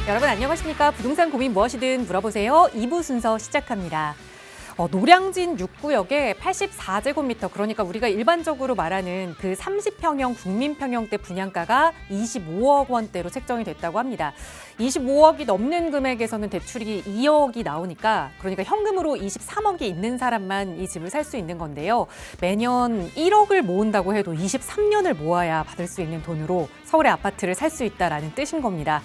여러분 안녕하십니까? 부동산 고민 무엇이든 물어보세요. 2부 순서 시작합니다. 노량진 6구역에 84제곱미터, 그러니까 우리가 일반적으로 말하는 그 30평형 국민평형대 분양가가 25억 원대로 책정이 됐다고 합니다. 25억이 넘는 금액에서는 대출이 2억이 나오니까, 그러니까 현금으로 23억이 있는 사람만 이 집을 살 수 있는 건데요. 매년 1억을 모은다고 해도 23년을 모아야 받을 수 있는 돈으로 서울의 아파트를 살 수 있다라는 뜻인 겁니다.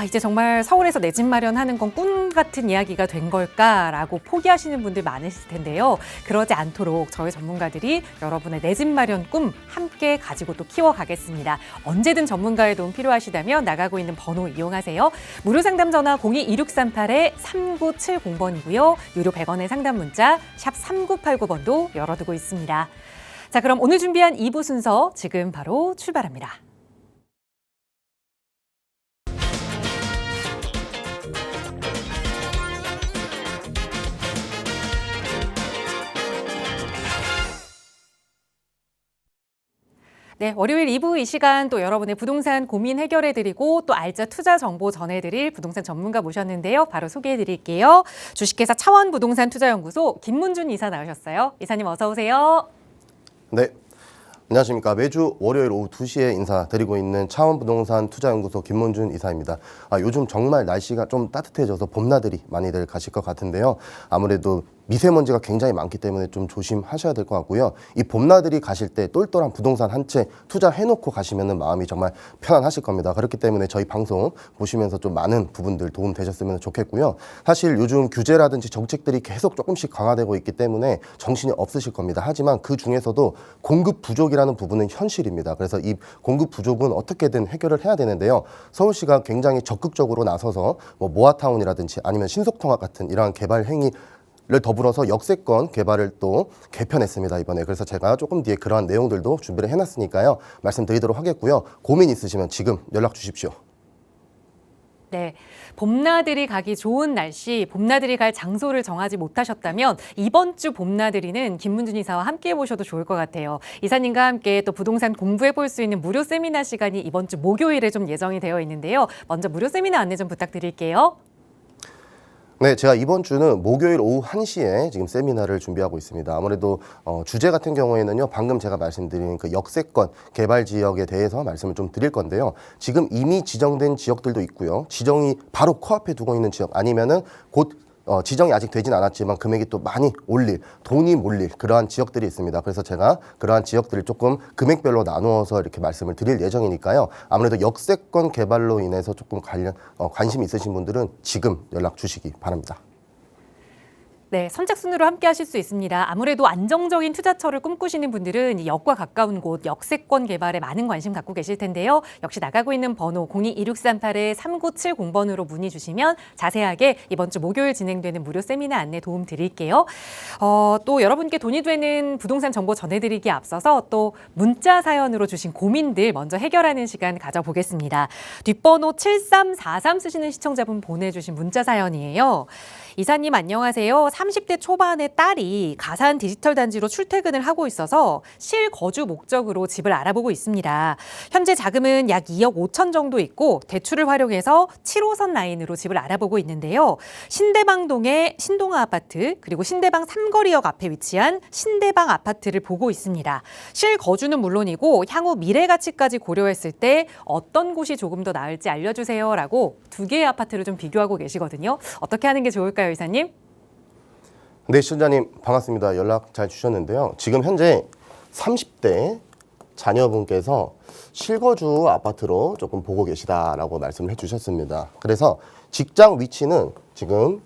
이제 정말 서울에서 내 집 마련하는 건 꿈 같은 이야기가 된 걸까라고 포기하시는 분들 많으실 텐데요. 그러지 않도록 저희 전문가들이 여러분의 내 집 마련 꿈 함께 가지고 또 키워가겠습니다. 언제든 전문가의 도움 필요하시다면 나가고 있는 번호 이용하세요. 무료 상담 전화 02-2638-3970번이고요. 유료 100원의 상담 문자 샵 3989번도 열어두고 있습니다. 자, 그럼 오늘 준비한 2부 순서 지금 바로 출발합니다. 네, 월요일 2부 이 시간 또 여러분의 부동산 고민 해결해드리고 또 알짜 투자 정보 전해드릴 부동산 전문가 모셨는데요. 바로 소개해드릴게요. 주식회사 차원부동산투자연구소 김문준 이사 나오셨어요. 이사님 어서 오세요. 네, 안녕하십니까. 매주 월요일 오후 2시에 인사드리고 있는 차원부동산투자연구소 김문준 이사입니다. 요즘 정말 날씨가 좀 따뜻해져서 봄나들이 많이들 가실 것 같은데요. 아무래도 미세먼지가 굉장히 많기 때문에 좀 조심하셔야 될 것 같고요. 이 봄나들이 가실 때 똘똘한 부동산 한 채 투자해놓고 가시면 마음이 정말 편안하실 겁니다. 그렇기 때문에 저희 방송 보시면서 좀 많은 부분들 도움 되셨으면 좋겠고요. 사실 요즘 규제라든지 정책들이 계속 조금씩 강화되고 있기 때문에 정신이 없으실 겁니다. 하지만 그 중에서도 공급 부족이라는 부분은 현실입니다. 그래서 이 공급 부족은 어떻게든 해결을 해야 되는데요. 서울시가 굉장히 적극적으로 나서서 모아타운이라든지 아니면 신속통합 같은 이러한 개발 행위 를 더불어서 역세권 개발을 또 개편했습니다, 이번에. 그래서 제가 조금 뒤에 그러한 내용들도 준비를 해놨으니까요. 말씀드리도록 하겠고요. 고민 있으시면 지금 연락 주십시오. 네, 봄나들이 가기 좋은 날씨, 봄나들이 갈 장소를 정하지 못하셨다면 이번 주 봄나들이는 김문준 이사와 함께 해보셔도 좋을 것 같아요. 이사님과 함께 또 부동산 공부해볼 수 있는 무료 세미나 시간이 이번 주 목요일에 좀 예정이 되어 있는데요. 먼저 무료 세미나 안내 좀 부탁드릴게요. 네, 제가 이번 주는 목요일 오후 1시에 지금 세미나를 준비하고 있습니다. 아무래도 주제 같은 경우에는요, 방금 제가 말씀드린 그 역세권 개발 지역에 대해서 말씀을 좀 드릴 건데요. 지금 이미 지정된 지역들도 있고요. 지정이 바로 코앞에 두고 있는 지역, 아니면은 곧 지정이 아직 되진 않았지만 금액이 또 많이 올릴, 돈이 몰릴 그러한 지역들이 있습니다. 그래서 제가 그러한 지역들을 조금 금액별로 나누어서 이렇게 말씀을 드릴 예정이니까요. 아무래도 역세권 개발로 인해서 조금 관심 있으신 분들은 지금 연락 주시기 바랍니다. 네, 선착순으로 함께 하실 수 있습니다. 아무래도 안정적인 투자처를 꿈꾸시는 분들은 이 역과 가까운 곳, 역세권 개발에 많은 관심 갖고 계실 텐데요. 역시 나가고 있는 번호 02-2638-3970번으로 문의 주시면 자세하게 이번 주 목요일 진행되는 무료 세미나 안내 도움 드릴게요. 또 여러분께 돈이 되는 부동산 정보 전해드리기에 앞서서 또 문자 사연으로 주신 고민들 먼저 해결하는 시간 가져보겠습니다. 뒷번호 7343 쓰시는 시청자분 보내주신 문자 사연이에요. 이사님 안녕하세요. 30대 초반의 딸이 가산 디지털 단지로 출퇴근을 하고 있어서 실거주 목적으로 집을 알아보고 있습니다. 현재 자금은 약 2억 5천 정도 있고 대출을 활용해서 7호선 라인으로 집을 알아보고 있는데요. 신대방동의 신동아 아파트, 그리고 신대방 삼거리역 앞에 위치한 신대방 아파트를 보고 있습니다. 실거주는 물론이고 향후 미래 가치까지 고려했을 때 어떤 곳이 조금 더 나을지 알려주세요라고 두 개의 아파트를 좀 비교하고 계시거든요. 어떻게 하는 게 좋을까요, 이사님? 네, 시청자님 반갑습니다. 연락 잘 주셨는데요. 지금 현재 30대 자녀분께서 실거주 아파트로 조금 보고 계시다라고 말씀을 해주셨습니다. 그래서 직장 위치는 지금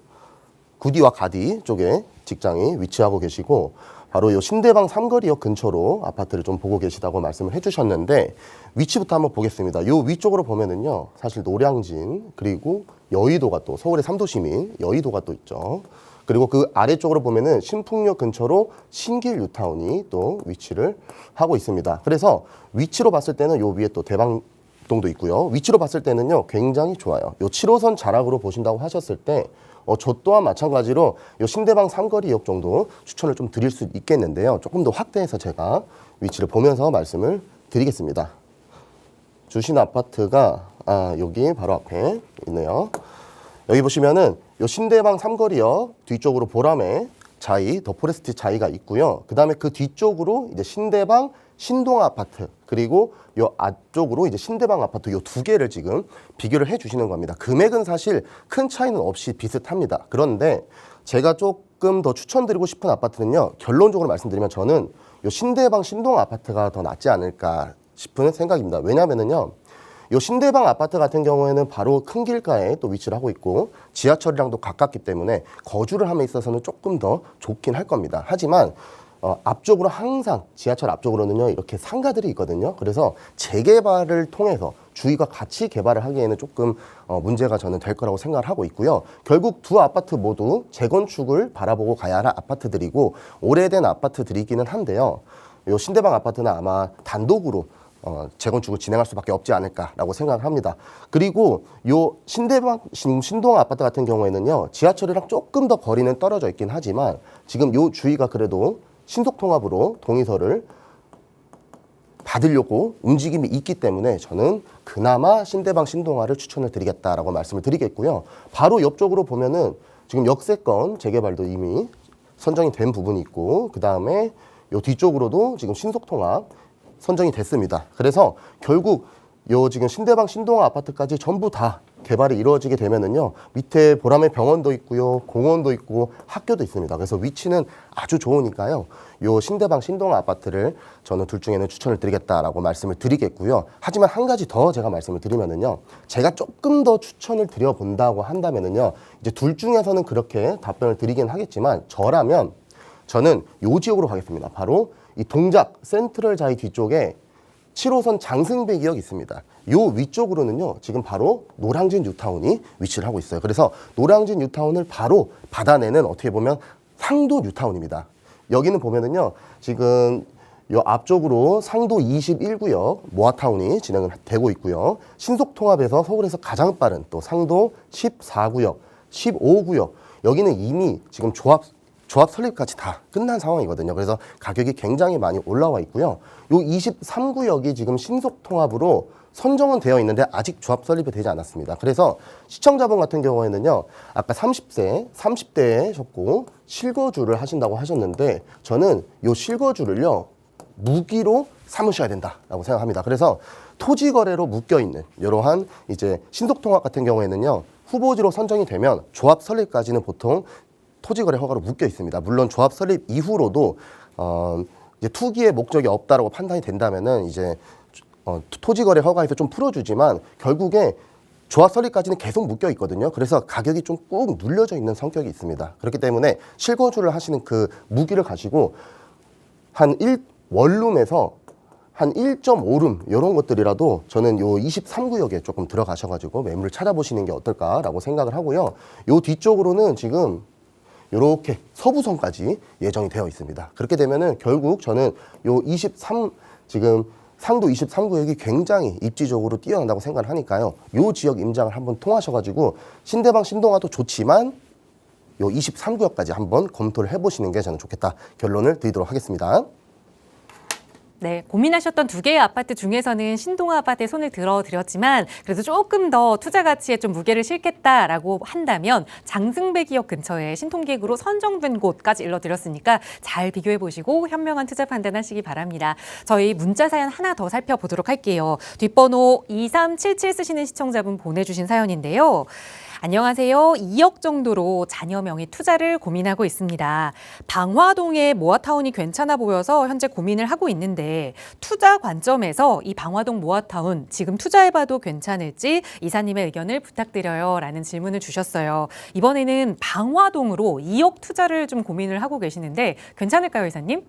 구디와 가디 쪽에 직장이 위치하고 계시고 바로 이 신대방 삼거리역 근처로 아파트를 좀 보고 계시다고 말씀을 해주셨는데 위치부터 한번 보겠습니다. 이 위쪽으로 보면은요, 사실 노량진 그리고 여의도가 또 서울의 3도시민 여의도가 또 있죠. 그리고 그 아래쪽으로 보면은 신풍역 근처로 신길 뉴타운이 또 위치를 하고 있습니다. 그래서 위치로 봤을 때는 요 위에 또 대방동도 있고요. 위치로 봤을 때는요, 굉장히 좋아요. 요 7호선 자락으로 보신다고 하셨을 때 저 또한 마찬가지로 요 신대방 삼거리역 정도 추천을 좀 드릴 수 있겠는데요. 조금 더 확대해서 제가 위치를 보면서 말씀을 드리겠습니다. 주신 아파트가 여기 바로 앞에 있네요. 여기 보시면은 요 신대방 삼거리역 뒤쪽으로 보람의 자이, 더 포레스트 자이가 있고요. 그 다음에 그 뒤쪽으로 이제 신대방 신동 아파트, 그리고 요 앞쪽으로 이제 신대방 아파트 요 두 개를 지금 비교를 해 주시는 겁니다. 금액은 사실 큰 차이는 없이 비슷합니다. 그런데 제가 조금 더 추천드리고 싶은 아파트는요, 결론적으로 말씀드리면 저는 요 신대방 신동 아파트가 더 낫지 않을까 싶은 생각입니다. 왜냐면은요, 요 신대방 아파트 같은 경우에는 바로 큰 길가에 또 위치를 하고 있고 지하철이랑도 가깝기 때문에 거주를 함에 있어서는 조금 더 좋긴 할 겁니다. 하지만 앞쪽으로 항상 지하철 앞쪽으로는요 이렇게 상가들이 있거든요. 그래서 재개발을 통해서 주위가 같이 개발을 하기에는 조금 문제가 저는 될 거라고 생각을 하고 있고요. 결국 두 아파트 모두 재건축을 바라보고 가야 할 아파트들이고 오래된 아파트들이기는 한데요. 요 신대방 아파트는 아마 단독으로 재건축을 진행할 수밖에 없지 않을까라고 생각을 합니다. 그리고 요 신대방 신동 아파트 같은 경우에는요 지하철이랑 조금 더 거리는 떨어져 있긴 하지만 지금 요 주위가 그래도 신속통합으로 동의서를 받으려고 움직임이 있기 때문에 저는 그나마 신대방 신동아를 추천을 드리겠다라고 말씀을 드리겠고요. 바로 옆쪽으로 보면은 지금 역세권 재개발도 이미 선정이 된 부분이 있고 그 다음에 요 뒤쪽으로도 지금 신속통합 선정이 됐습니다. 그래서 결국 요 지금 신대방 신동아 아파트까지 전부 다 개발이 이루어지게 되면은요 밑에 보람의 병원도 있고요 공원도 있고 학교도 있습니다. 그래서 위치는 아주 좋으니까요 요 신대방 신동아 아파트를 저는 둘 중에는 추천을 드리겠다라고 말씀을 드리겠고요. 하지만 한 가지 더 제가 말씀을 드리면은요 제가 조금 더 추천을 드려본다고 한다면은요 이제 둘 중에서는 그렇게 답변을 드리긴 하겠지만 저라면 저는 요 지역으로 가겠습니다. 바로 이 동작 센트럴 자이 뒤쪽에 7호선 장승배기역 있습니다. 요 위쪽으로는요 지금 바로 노량진 뉴타운이 위치를 하고 있어요. 그래서 노량진 뉴타운을 바로 받아내는 어떻게 보면 상도 뉴타운입니다. 여기는 보면은요 지금 요 앞쪽으로 상도 21구역 모아타운이 진행을 되고 있고요. 신속통합에서 서울에서 가장 빠른 또 상도 14구역, 15구역 여기는 이미 지금 조합 설립까지 다 끝난 상황이거든요. 그래서 가격이 굉장히 많이 올라와 있고요. 요 23구역이 지금 신속통합으로 선정은 되어 있는데 아직 조합 설립이 되지 않았습니다. 그래서 시청자분 같은 경우에는요. 아까 30대셨고 실거주를 하신다고 하셨는데 저는 요 실거주를요. 무기로 삼으셔야 된다라고 생각합니다. 그래서 토지 거래로 묶여 있는 이러한 이제 신속통합 같은 경우에는요. 후보지로 선정이 되면 조합 설립까지는 보통 토지거래 허가로 묶여 있습니다. 물론 조합 설립 이후로도 이제 투기의 목적이 없다라고 판단이 된다면은 이제 토지거래 허가에서 좀 풀어주지만 결국에 조합 설립까지는 계속 묶여 있거든요. 그래서 가격이 좀 꾹 눌려져 있는 성격이 있습니다. 그렇기 때문에 실거주를 하시는 그 무기를 가지고 한 원룸에서 한 1.5룸 이런 것들이라도 저는 요 23구역에 조금 들어가셔가지고 매물을 찾아보시는 게 어떨까라고 생각을 하고요. 요 뒤쪽으로는 지금 이렇게 서부선까지 예정이 되어 있습니다. 그렇게 되면은 결국 저는 요 지금 상도 23구역이 굉장히 입지적으로 뛰어난다고 생각을 하니까요. 요 지역 임장을 한번 통하셔가지고 신대방 신동아도 좋지만 요 23구역까지 한번 검토를 해보시는 게 저는 좋겠다 결론을 드리도록 하겠습니다. 네, 고민하셨던 두 개의 아파트 중에서는 신동아 아파트에 손을 들어드렸지만 그래도 조금 더 투자 가치에 좀 무게를 실겠다라고 한다면 장승배기역 근처에 신통기획으로 선정된 곳까지 일러드렸으니까 잘 비교해보시고 현명한 투자 판단하시기 바랍니다. 저희 문자 사연 하나 더 살펴보도록 할게요. 뒷번호 2377 쓰시는 시청자분 보내주신 사연인데요. 안녕하세요. 2억 정도로 자녀 명의 투자를 고민하고 있습니다. 방화동의 모아타운이 괜찮아 보여서 현재 고민을 하고 있는데 투자 관점에서 이 방화동 모아타운 지금 투자해봐도 괜찮을지 이사님의 의견을 부탁드려요 라는 질문을 주셨어요. 이번에는 방화동으로 2억 투자를 좀 고민을 하고 계시는데 괜찮을까요, 이사님?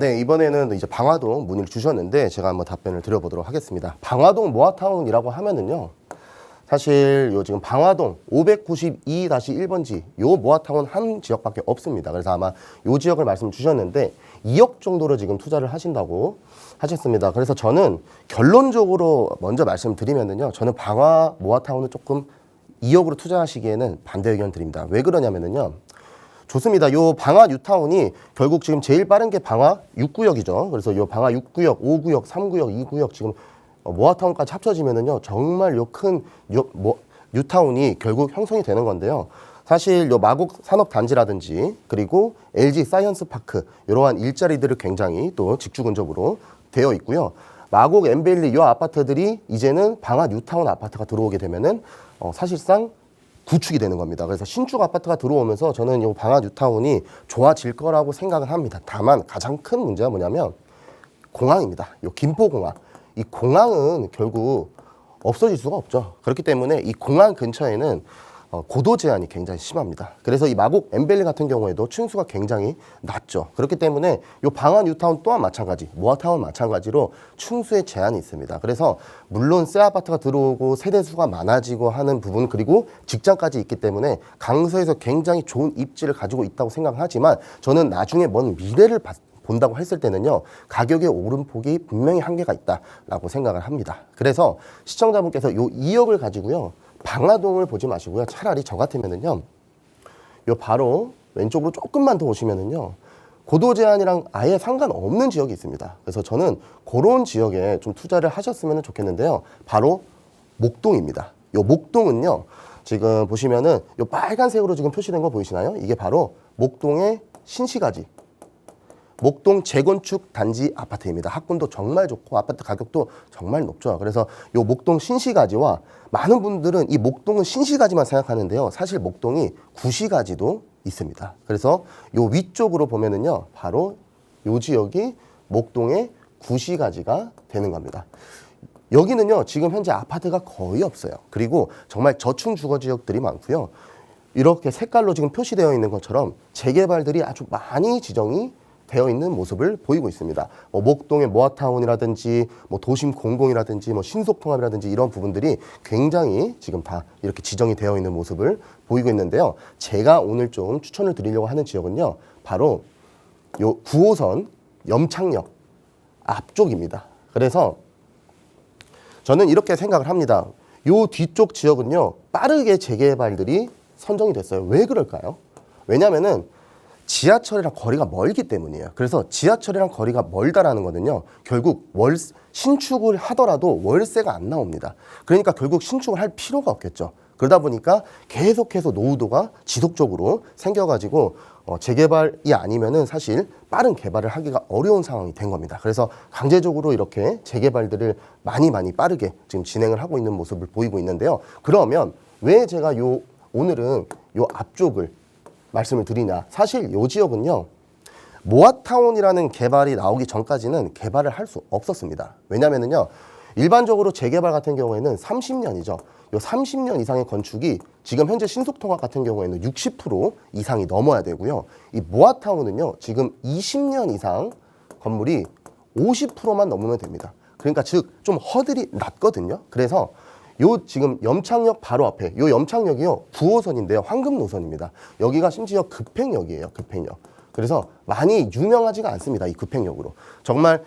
네. 이번에는 이제 방화동 문의를 주셨는데 제가 한번 답변을 드려보도록 하겠습니다. 방화동 모아타운이라고 하면은요. 사실 요 지금 방화동 592-1번지 요 모아타운 한 지역밖에 없습니다. 그래서 아마 요 지역을 말씀 주셨는데 2억 정도로 지금 투자를 하신다고 하셨습니다. 그래서 저는 결론적으로 먼저 말씀드리면은요. 저는 방화 모아타운을 조금 2억으로 투자하시기에는 반대 의견 드립니다. 왜 그러냐면은요. 좋습니다. 요 방화 뉴타운이 결국 지금 제일 빠른 게 방화 6구역이죠. 그래서 요 방화 6구역, 5구역, 3구역, 2구역 지금 모아타운까지 합쳐지면은요 정말 요 큰 뉴타운이 결국 형성이 되는 건데요. 사실 요 마곡 산업단지라든지 그리고 LG 사이언스 파크 이러한 일자리들을 굉장히 또 직주 근접으로 되어 있고요. 마곡 엠베일리 이 아파트들이 이제는 방화 뉴타운 아파트가 들어오게 되면은 사실상 구축이 되는 겁니다. 그래서 신축 아파트가 들어오면서 저는 이 방화 뉴타운이 좋아질 거라고 생각을 합니다. 다만 가장 큰 문제가 뭐냐면 공항입니다. 요 김포공항. 이 공항은 결국 없어질 수가 없죠. 그렇기 때문에 이 공항 근처에는 고도 제한이 굉장히 심합니다. 그래서 이 마곡 엠벨리 같은 경우에도 층수가 굉장히 낮죠. 그렇기 때문에 이 방화 뉴타운 또한 마찬가지, 모아타운 마찬가지로 층수의 제한이 있습니다. 그래서 물론 새 아파트가 들어오고 세대수가 많아지고 하는 부분 그리고 직장까지 있기 때문에 강서에서 굉장히 좋은 입지를 가지고 있다고 생각하지만 저는 나중에 먼 미래를 본다고 했을 때는요 가격의 오름폭이 분명히 한계가 있다라고 생각을 합니다. 그래서 시청자분께서 요 2억을 가지고요 방화동을 보지 마시고요 차라리 저 같으면은요 요 바로 왼쪽으로 조금만 더 오시면은요 고도 제한이랑 아예 상관없는 지역이 있습니다. 그래서 저는 그런 지역에 좀 투자를 하셨으면 좋겠는데요. 바로 목동입니다. 요 목동은요 지금 보시면은 요 빨간색으로 지금 표시된 거 보이시나요? 이게 바로 목동의 신시가지. 목동 재건축 단지 아파트입니다. 학군도 정말 좋고 아파트 가격도 정말 높죠. 그래서 이 목동 신시가지와 많은 분들은 이 목동은 신시가지만 생각하는데요. 사실 목동이 구시가지도 있습니다. 그래서 이 위쪽으로 보면은요, 바로 이 지역이 목동의 구시가지가 되는 겁니다. 여기는요, 지금 현재 아파트가 거의 없어요. 그리고 정말 저층 주거 지역들이 많고요. 이렇게 색깔로 지금 표시되어 있는 것처럼 재개발들이 아주 많이 지정이 되어 있는 모습을 보이고 있습니다. 목동의 모아타운이라든지 도심 공공이라든지 신속통합이라든지 이런 부분들이 굉장히 지금 다 이렇게 지정이 되어 있는 모습을 보이고 있는데요. 제가 오늘 좀 추천을 드리려고 하는 지역은요. 바로 요 9호선 염창역 앞쪽입니다. 그래서 저는 이렇게 생각을 합니다. 요 뒤쪽 지역은요. 빠르게 재개발들이 선정이 됐어요. 왜 그럴까요? 왜냐면은 지하철이랑 거리가 멀기 때문이에요. 그래서 지하철이랑 거리가 멀다라는 거는요. 결국 신축을 하더라도 월세가 안 나옵니다. 그러니까 결국 신축을 할 필요가 없겠죠. 그러다 보니까 계속해서 노후도가 지속적으로 생겨가지고 재개발이 아니면은 사실 빠른 개발을 하기가 어려운 상황이 된 겁니다. 그래서 강제적으로 이렇게 재개발들을 많이 빠르게 지금 진행을 하고 있는 모습을 보이고 있는데요. 그러면 왜 제가 오늘은 요 앞쪽을 말씀을 드리냐. 사실 이 지역은요. 모아타운이라는 개발이 나오기 전까지는 개발을 할 수 없었습니다. 왜냐면은요. 일반적으로 재개발 같은 경우에는 30년이죠. 요 30년 이상의 건축이 지금 현재 신속통합 같은 경우에는 60% 이상이 넘어야 되고요. 이 모아타운은요. 지금 20년 이상 건물이 50%만 넘으면 됩니다. 그러니까 즉 좀 허들이 낮거든요. 그래서 요 지금 염창역 바로 앞에 요 염창역이요 9호선인데요 황금 노선입니다. 여기가 심지어 급행역이에요. 급행역. 그래서 많이 유명하지가 않습니다. 이 급행역으로. 정말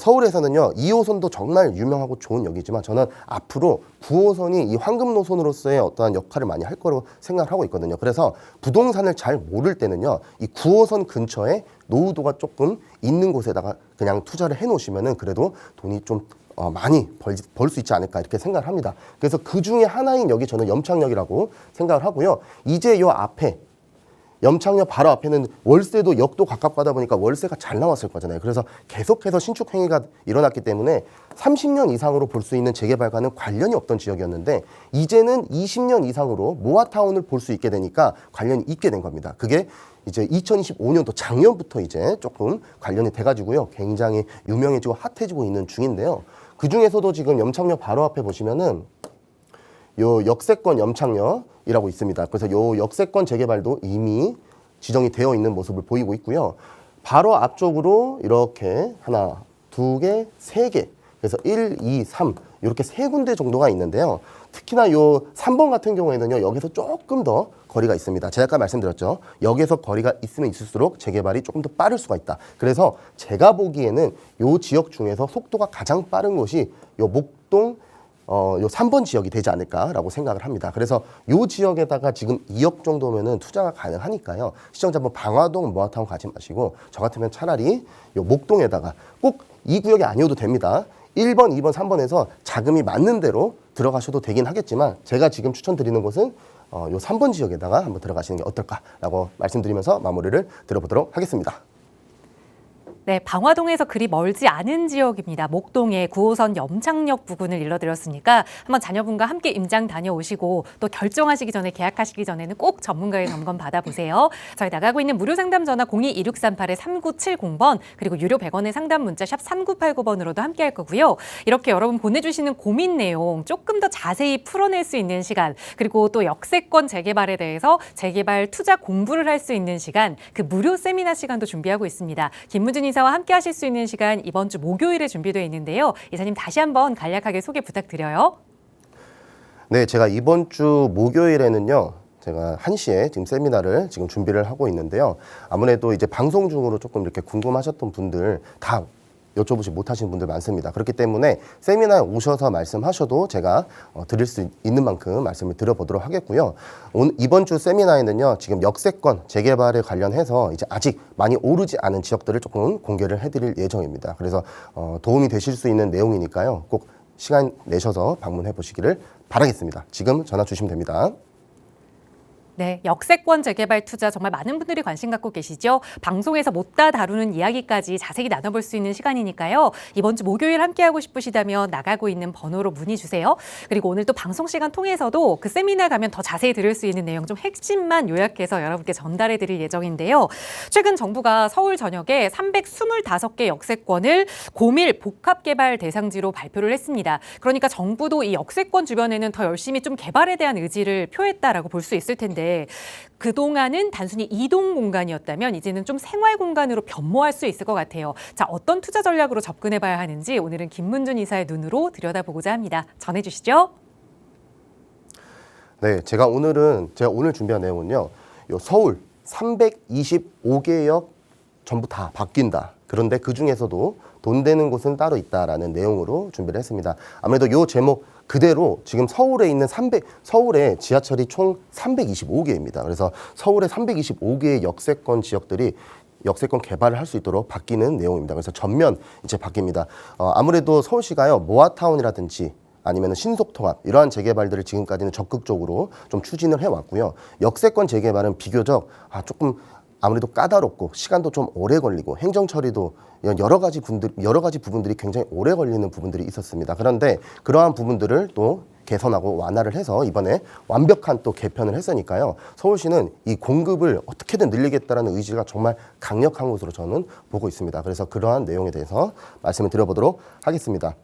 서울에서는요 2호선도 정말 유명하고 좋은 역이지만 저는 앞으로 9호선이 이 황금 노선으로서의 어떠한 역할을 많이 할 거로 생각을 하고 있거든요. 그래서 부동산을 잘 모를 때는요 이 9호선 근처에 노후도가 조금 있는 곳에다가 그냥 투자를 해 놓으시면은 그래도 돈이 좀 많이 벌 수 있지 않을까 이렇게 생각을 합니다. 그래서 그 중에 하나인 역이 저는 염창역이라고 생각을 하고요. 이제 요 앞에 염창역 바로 앞에는 월세도 역도 가깝고 하다 보니까 월세가 잘 나왔을 거잖아요. 그래서 계속해서 신축 행위가 일어났기 때문에 30년 이상으로 볼 수 있는 재개발과는 관련이 없던 지역이었는데 이제는 20년 이상으로 모아타운을 볼 수 있게 되니까 관련이 있게 된 겁니다. 그게 이제 2025년도 작년부터 이제 조금 관련이 돼가지고요. 굉장히 유명해지고 핫해지고 있는 중인데요. 그 중에서도 지금 염창역 바로 앞에 보시면은 요 역세권 염창역이라고 있습니다. 그래서 요 역세권 재개발도 이미 지정이 되어 있는 모습을 보이고 있고요. 바로 앞쪽으로 이렇게 하나, 두 개, 세 개. 그래서 1, 2, 3 이렇게 세 군데 정도가 있는데요. 특히나 요 3번 같은 경우에는요. 여기서 조금 더 거리가 있습니다. 제가 아까 말씀드렸죠. 여기서 거리가 있으면 있을수록 재개발이 조금 더 빠를 수가 있다. 그래서 제가 보기에는 요 지역 중에서 속도가 가장 빠른 곳이 요 목동 요 3번 지역이 되지 않을까라고 생각을 합니다. 그래서 요 지역에다가 지금 2억 정도면은 투자가 가능하니까요. 시청자분 방화동 모아타운 가지 마시고 저 같으면 차라리 요 목동에다가 꼭 이 구역이 아니어도 됩니다. 1번, 2번, 3번에서 자금이 맞는 대로 들어가셔도 되긴 하겠지만 제가 지금 추천드리는 곳은 요 3번 지역에다가 한번 들어가시는 게 어떨까라고 말씀드리면서 마무리를 드려보도록 하겠습니다. 네, 방화동에서 그리 멀지 않은 지역입니다. 목동의 9호선 염창역 부근을 일러드렸으니까 한번 자녀분과 함께 임장 다녀오시고 또 결정하시기 전에 계약하시기 전에는 꼭 전문가의 점검 받아보세요. 저희 나가고 있는 무료 상담 전화 02-2638-3970번 그리고 유료 100원의 상담 문자 샵 3989번으로도 함께 할 거고요. 이렇게 여러분 보내주시는 고민 내용 조금 더 자세히 풀어낼 수 있는 시간 그리고 또 역세권 재개발에 대해서 재개발 투자 공부를 할 수 있는 시간 그 무료 세미나 시간도 준비하고 있습니다. 김문준 이사와 함께 하실 수 있는 시간 이번 주 목요일에 준비되어 있는데요. 이사님 다시 한번 간략하게 소개 부탁드려요. 네, 제가 이번 주 목요일에는요. 제가 1시에 지금 세미나를 지금 준비를 하고 있는데요. 아무래도 이제 방송 중으로 조금 이렇게 궁금하셨던 분들 다 여쭤보지 못하신 분들 많습니다. 그렇기 때문에 세미나에 오셔서 말씀하셔도 제가 드릴 수 있는 만큼 말씀을 드려보도록 하겠고요. 이번 주 세미나에는요, 지금 역세권 재개발에 관련해서 이제 아직 많이 오르지 않은 지역들을 조금 공개를 해드릴 예정입니다. 그래서 도움이 되실 수 있는 내용이니까요. 꼭 시간 내셔서 방문해 보시기를 바라겠습니다. 지금 전화 주시면 됩니다. 네, 역세권 재개발 투자 정말 많은 분들이 관심 갖고 계시죠. 방송에서 못다 다루는 이야기까지 자세히 나눠볼 수 있는 시간이니까요. 이번 주 목요일 함께하고 싶으시다면 나가고 있는 번호로 문의 주세요. 그리고 오늘 또 방송 시간 통해서도 그 세미나 가면 더 자세히 들을 수 있는 내용 좀 핵심만 요약해서 여러분께 전달해 드릴 예정인데요. 최근 정부가 서울 전역에 325개 역세권을 고밀 복합개발 대상지로 발표를 했습니다. 그러니까 정부도 이 역세권 주변에는 더 열심히 좀 개발에 대한 의지를 표했다라고 볼 수 있을 텐데 그동안은 단순히 이동 공간이었다면 이제는 좀 생활 공간으로 변모할 수 있을 것 같아요. 자, 어떤 투자 전략으로 접근해 봐야 하는지 오늘은 김문준 이사의 눈으로 들여다보고자 합니다. 전해 주시죠. 네, 제가 오늘 준비한 내용은요. 요 서울 325개역 전부 다 바뀐다. 그런데 그 중에서도 돈 되는 곳은 따로 있다라는 내용으로 준비를 했습니다. 아무래도 요 제목 그대로 지금 서울에 있는 서울에 지하철이 총 325개입니다. 그래서 서울의 325개의 역세권 지역들이 역세권 개발을 할 수 있도록 바뀌는 내용입니다. 그래서 전면 이제 바뀝니다. 아무래도 서울시가요, 모아타운이라든지 아니면 신속통합 이러한 재개발들을 지금까지는 적극적으로 좀 추진을 해왔고요. 역세권 재개발은 비교적 조금 아무래도 까다롭고 시간도 좀 오래 걸리고 행정 처리도 여러 가지 부분들이 굉장히 오래 걸리는 부분들이 있었습니다. 그런데 그러한 부분들을 또 개선하고 완화를 해서 이번에 완벽한 또 개편을 했으니까요. 서울시는 이 공급을 어떻게든 늘리겠다라는 의지가 정말 강력한 것으로 저는 보고 있습니다. 그래서 그러한 내용에 대해서 말씀을 드려보도록 하겠습니다.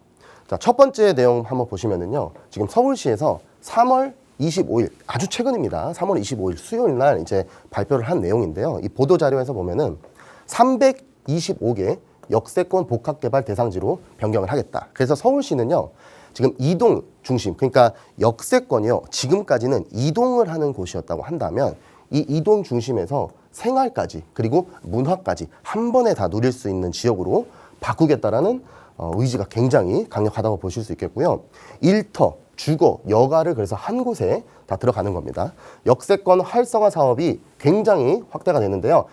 자, 첫 번째 내용 한번 보시면은요. 지금 서울시에서 3월 25일 아주 최근입니다. 3월 25일 수요일 날 이제 발표를 한 내용인데요. 이 보도 자료에서 보면은 325개 역세권 복합개발 대상지로 변경을 하겠다. 그래서 서울시는요. 지금 이동 중심, 그러니까 역세권이요. 지금까지는 이동을 하는 곳이었다고 한다면 이 이동 중심에서 생활까지 그리고 문화까지 한 번에 다 누릴 수 있는 지역으로 바꾸겠다라는 의지가 굉장히 강력하다고 보실 수 있겠고요. 일터, 주거, 여가를 그래서 한 곳에 다 들어가는 겁니다. 역세권 활성화 사업이 굉장히 확대가 되는데요.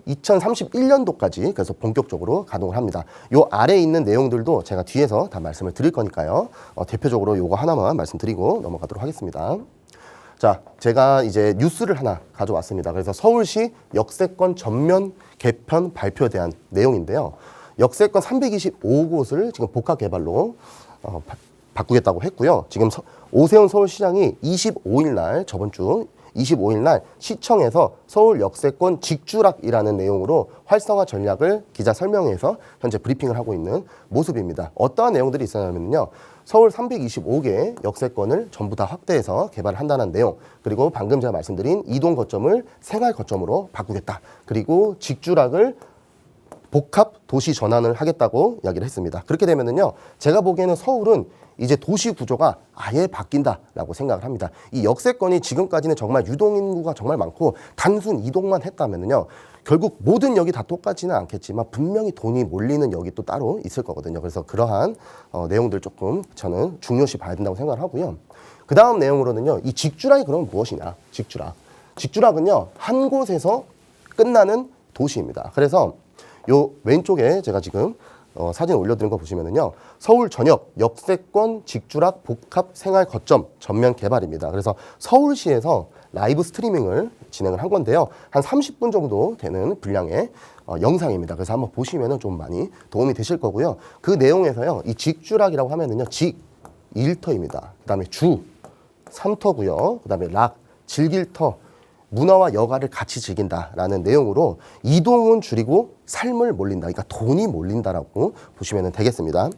2031년도까지 그래서 본격적으로 가동을 합니다. 요 아래에 있는 내용들도 제가 뒤에서 다 말씀을 드릴 거니까요. 대표적으로 요거 하나만 말씀드리고 넘어가도록 하겠습니다. 자, 제가 이제 뉴스를 하나 가져왔습니다. 그래서 서울시 역세권 전면 개편 발표에 대한 내용인데요. 역세권 325곳을 지금 복합개발로 바꾸겠다고 했고요. 지금 오세훈 서울시장이 25일 날 저번 주 25일 날 시청에서 서울 역세권 직주락이라는 내용으로 활성화 전략을 기자 설명회에서 현재 브리핑을 하고 있는 모습입니다. 어떠한 내용들이 있었냐면요. 서울 325개 역세권을 전부 다 확대해서 개발한다는 내용, 그리고 방금 제가 말씀드린 이동 거점을 생활 거점으로 바꾸겠다. 그리고 직주락을 복합 도시 전환을 하겠다고 이야기를 했습니다. 그렇게 되면은요, 제가 보기에는 서울은 이제 도시 구조가 아예 바뀐다라고 생각을 합니다. 이 역세권이 지금까지는 정말 유동 인구가 정말 많고 단순 이동만 했다면은요, 결국 모든 역이 다 똑같지는 않겠지만 분명히 돈이 몰리는 역이 또 따로 있을 거거든요. 그래서 그러한 내용들 조금 저는 중요시 봐야 된다고 생각을 하고요. 그 다음 내용으로는요, 이 직주락이 그러면 무엇이냐? 직주락은요, 한 곳에서 끝나는 도시입니다. 그래서 요 왼쪽에 제가 지금 사진 올려드린 거 보시면은요. 서울 전역 역세권 직주락 복합 생활 거점 전면 개발입니다. 그래서 서울시에서 라이브 스트리밍을 진행을 한 건데요. 한 30분 정도 되는 분량의 영상입니다. 그래서 한번 보시면은 좀 많이 도움이 되실 거고요. 그 내용에서요. 이 직주락이라고 하면은요. 직 1터입니다. 그다음에 주 3터고요. 그다음에 락 즐길 터 문화와 여가를 같이 즐긴다라는 내용으로 이동은 줄이고 삶을 몰린다. 그러니까 돈이 몰린다라고 보시면 되겠습니다.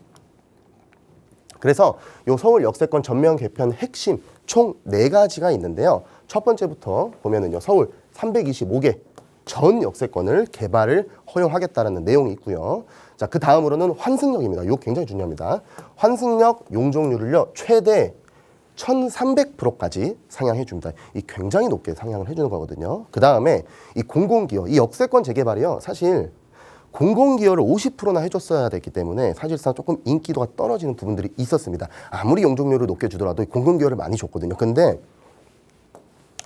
그래서 이 서울 역세권 전면 개편 핵심 총 4가지가 있는데요. 첫 번째부터 보면은요. 서울 325개 전 역세권을 개발을 허용하겠다라는 내용이 있고요. 자, 그 다음으로는 환승역입니다. 이거 굉장히 중요합니다. 환승역 용적률을요. 최대 1300%까지 상향해 줍니다. 이 굉장히 높게 상향을 해주는 거거든요. 그 다음에 이 공공기여, 이 역세권 재개발이요. 사실 공공기여를 50%나 해줬어야 됐기 때문에 사실상 조금 인기도가 떨어지는 부분들이 있었습니다. 아무리 용적률을 높게 주더라도 공공기여를 많이 줬거든요. 근데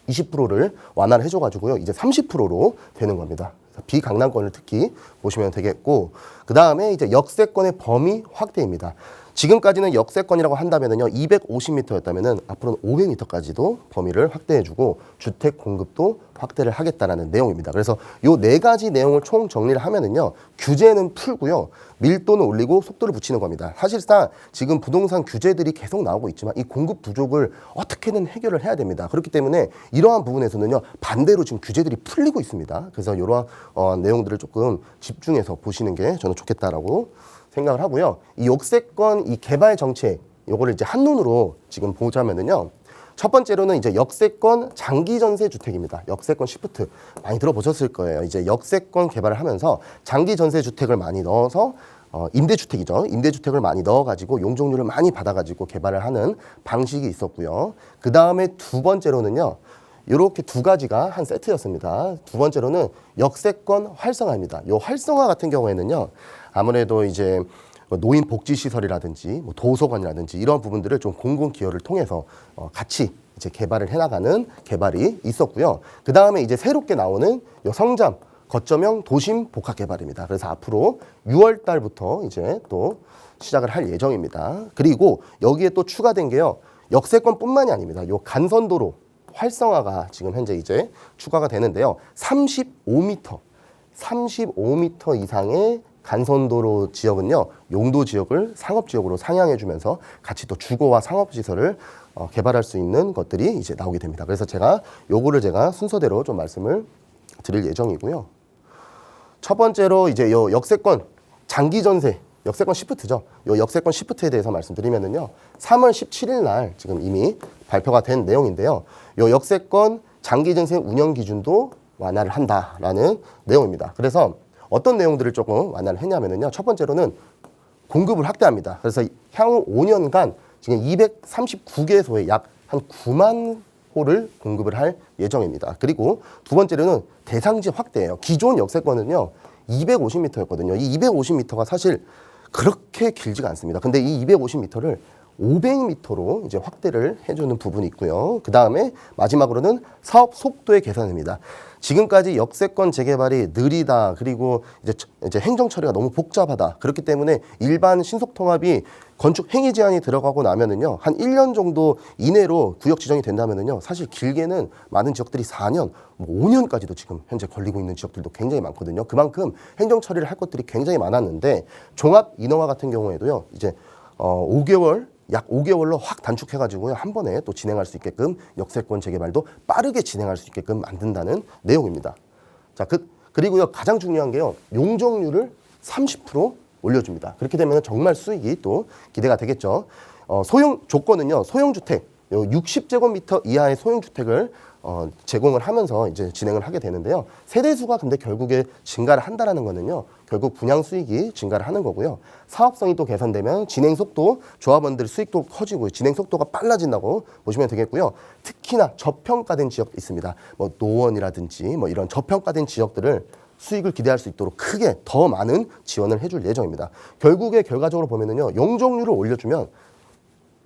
20%를 완화를 해줘가지고요. 이제 30%로 되는 겁니다. 비강남권을 특히 보시면 되겠고, 그 다음에 이제 역세권의 범위 확대입니다. 지금까지는 역세권이라고 한다면은요, 250m였다면은 앞으로는 500m까지도 범위를 확대해주고 주택 공급도 확대를 하겠다라는 내용입니다. 그래서 요 4가지 내용을 총 정리를 하면은요, 규제는 풀고요, 밀도는 올리고 속도를 붙이는 겁니다. 사실상 지금 부동산 규제들이 계속 나오고 있지만 이 공급 부족을 어떻게든 해결을 해야 됩니다. 그렇기 때문에 이러한 부분에서는요, 반대로 지금 규제들이 풀리고 있습니다. 그래서 이러한 내용들을 조금 집중해서 보시는 게 저는 좋겠다라고 생각을 하고요. 이 역세권 이 개발 정책 요거를 이제 한눈으로 지금 보자면은요. 첫 번째로는 이제 역세권 장기 전세 주택입니다. 역세권 시프트 많이 들어보셨을 거예요. 이제 역세권 개발을 하면서 장기 전세 주택을 많이 넣어서 임대주택이죠. 임대주택을 많이 넣어가지고 용적률을 많이 받아가지고 개발을 하는 방식이 있었고요. 그 다음에 두 번째로는요. 이렇게 2가지가 한 세트였습니다. 두 번째로는 역세권 활성화입니다. 이 활성화 같은 경우에는요. 아무래도 이제 노인 복지 시설이라든지 뭐 도서관이라든지 이런 부분들을 좀 공공 기여를 통해서 같이 이제 개발을 해나가는 개발이 있었고요. 그 다음에 이제 새롭게 나오는 요 성잠 거점형 도심 복합 개발입니다. 그래서 앞으로 6월 달부터 이제 또 시작을 할 예정입니다. 그리고 여기에 또 추가된 게요. 역세권뿐만이 아닙니다. 요 간선도로 활성화가 지금 현재 이제 추가가 되는데요. 35m 이상의 간선도로 지역은요. 용도 지역을 상업 지역으로 상향해주면서 같이 또 주거와 상업 시설을 개발할 수 있는 것들이 이제 나오게 됩니다. 그래서 요거를 제가 순서대로 좀 말씀을 드릴 예정이고요. 첫 번째로 이제 요 역세권 장기 전세 역세권 시프트죠. 요 역세권 시프트에 대해서 말씀드리면은요. 3월 17일 날 지금 이미 발표가 된 내용인데요. 요 역세권 장기 전세 운영 기준도 완화를 한다라는 내용입니다. 그래서 어떤 내용들을 조금 완화를 했냐면은요. 첫 번째로는 공급을 확대합니다. 그래서 향후 5년간 지금 239개소에 약 한 9만 호를 공급을 할 예정입니다. 그리고 두 번째로는 대상지 확대예요. 기존 역세권은요. 250m였거든요. 이 250m가 사실 그렇게 길지가 않습니다. 근데 이 250m를 500m로 이제 확대를 해주는 부분이 있고요. 그 다음에 마지막으로는 사업 속도의 개선입니다. 지금까지 역세권 재개발이 느리다. 그리고 이제 행정 처리가 너무 복잡하다. 그렇기 때문에 일반 신속통합이 건축 행위 제한이 들어가고 나면은요. 한 1년 정도 이내로 구역 지정이 된다면은요. 사실 길게는 많은 지역들이 4년, 5년까지도 지금 현재 걸리고 있는 지역들도 굉장히 많거든요. 그만큼 행정 처리를 할 것들이 굉장히 많았는데 종합 인허가 같은 경우에도요. 이제 5개월 약 5개월로 확 단축해가지고요. 한 번에 또 진행할 수 있게끔 역세권 재개발도 빠르게 진행할 수 있게끔 만든다는 내용입니다. 자, 그리고요. 가장 중요한 게요. 용적률을 30% 올려줍니다. 그렇게 되면 정말 수익이 또 기대가 되겠죠. 소형 조건은요. 소형주택 60제곱미터 이하의 소형주택을 제공을 하면서 이제 진행을 하게 되는데요. 세대수가 근데 결국에 증가를 한다라는 거는요. 결국 분양 수익이 증가를 하는 거고요. 사업성이 또 개선되면 진행 속도, 조합원들의 수익도 커지고 진행 속도가 빨라진다고 보시면 되겠고요. 특히나 저평가된 지역 있습니다. 뭐 노원이라든지 뭐 이런 저평가된 지역들을 수익을 기대할 수 있도록 크게 더 많은 지원을 해줄 예정입니다. 결국에 결과적으로 보면은요. 용적률을 올려주면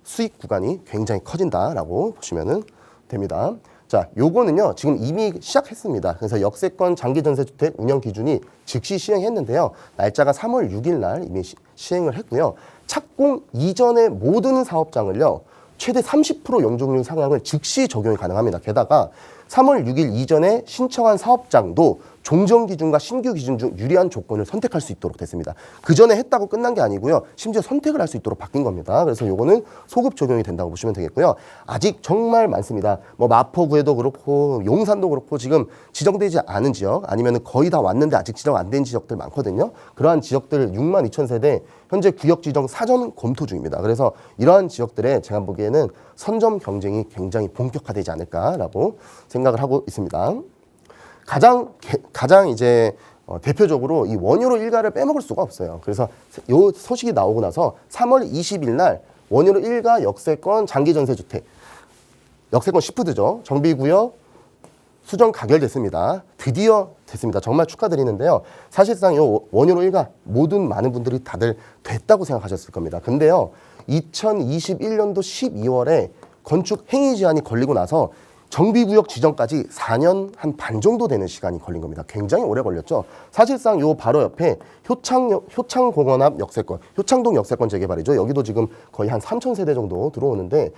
수익 구간이 굉장히 커진다라고 보시면 됩니다. 자, 요거는요 지금 이미 시작했습니다. 그래서 역세권 장기전세주택 운영 기준이 즉시 시행했는데요. 날짜가 3월 6일 날 이미 시행을 했고요. 착공 이전의 모든 사업장을요 최대 30% 용적률 상향을 즉시 적용이 가능합니다. 게다가 3월 6일 이전에 신청한 사업장도 종전 기준과 신규 기준 중 유리한 조건을 선택할 수 있도록 됐습니다. 그 전에 했다고 끝난 게 아니고요. 심지어 선택을 할 수 있도록 바뀐 겁니다. 그래서 요거는 소급 적용이 된다고 보시면 되겠고요. 아직 정말 많습니다. 뭐 마포구에도 그렇고 용산도 그렇고 지금 지정되지 않은 지역 아니면 거의 다 왔는데 아직 지정 안 된 지역들 많거든요. 그러한 지역들 6만 2천 세대 현재 구역 지정 사전 검토 중입니다. 그래서 이러한 지역들에 제가 보기에는 선점 경쟁이 굉장히 본격화되지 않을까라고 생각을 하고 있습니다. 가장 이제 대표적으로 이 원효로 일가를 빼먹을 수가 없어요. 그래서 요 소식이 나오고 나서 3월 20일 날 원효로 일가 역세권 장기전세주택 역세권 시프트죠. 정비구역 수정 가결됐습니다. 드디어 됐습니다. 정말 축하드리는데요. 사실상 이 원효로 일가 모든 많은 분들이 다들 됐다고 생각하셨을 겁니다. 근데요. 2021년도 12월에 건축 행위 제한이 걸리고 나서 정비구역 지정까지 4년 한 반 정도 되는 시간이 걸린 겁니다. 굉장히 오래 걸렸죠. 사실상 요 바로 옆에 효창공원 앞 역세권, 효창동 역세권 재개발이죠. 여기도 지금 거의 한 3천 세대 정도 들어오는데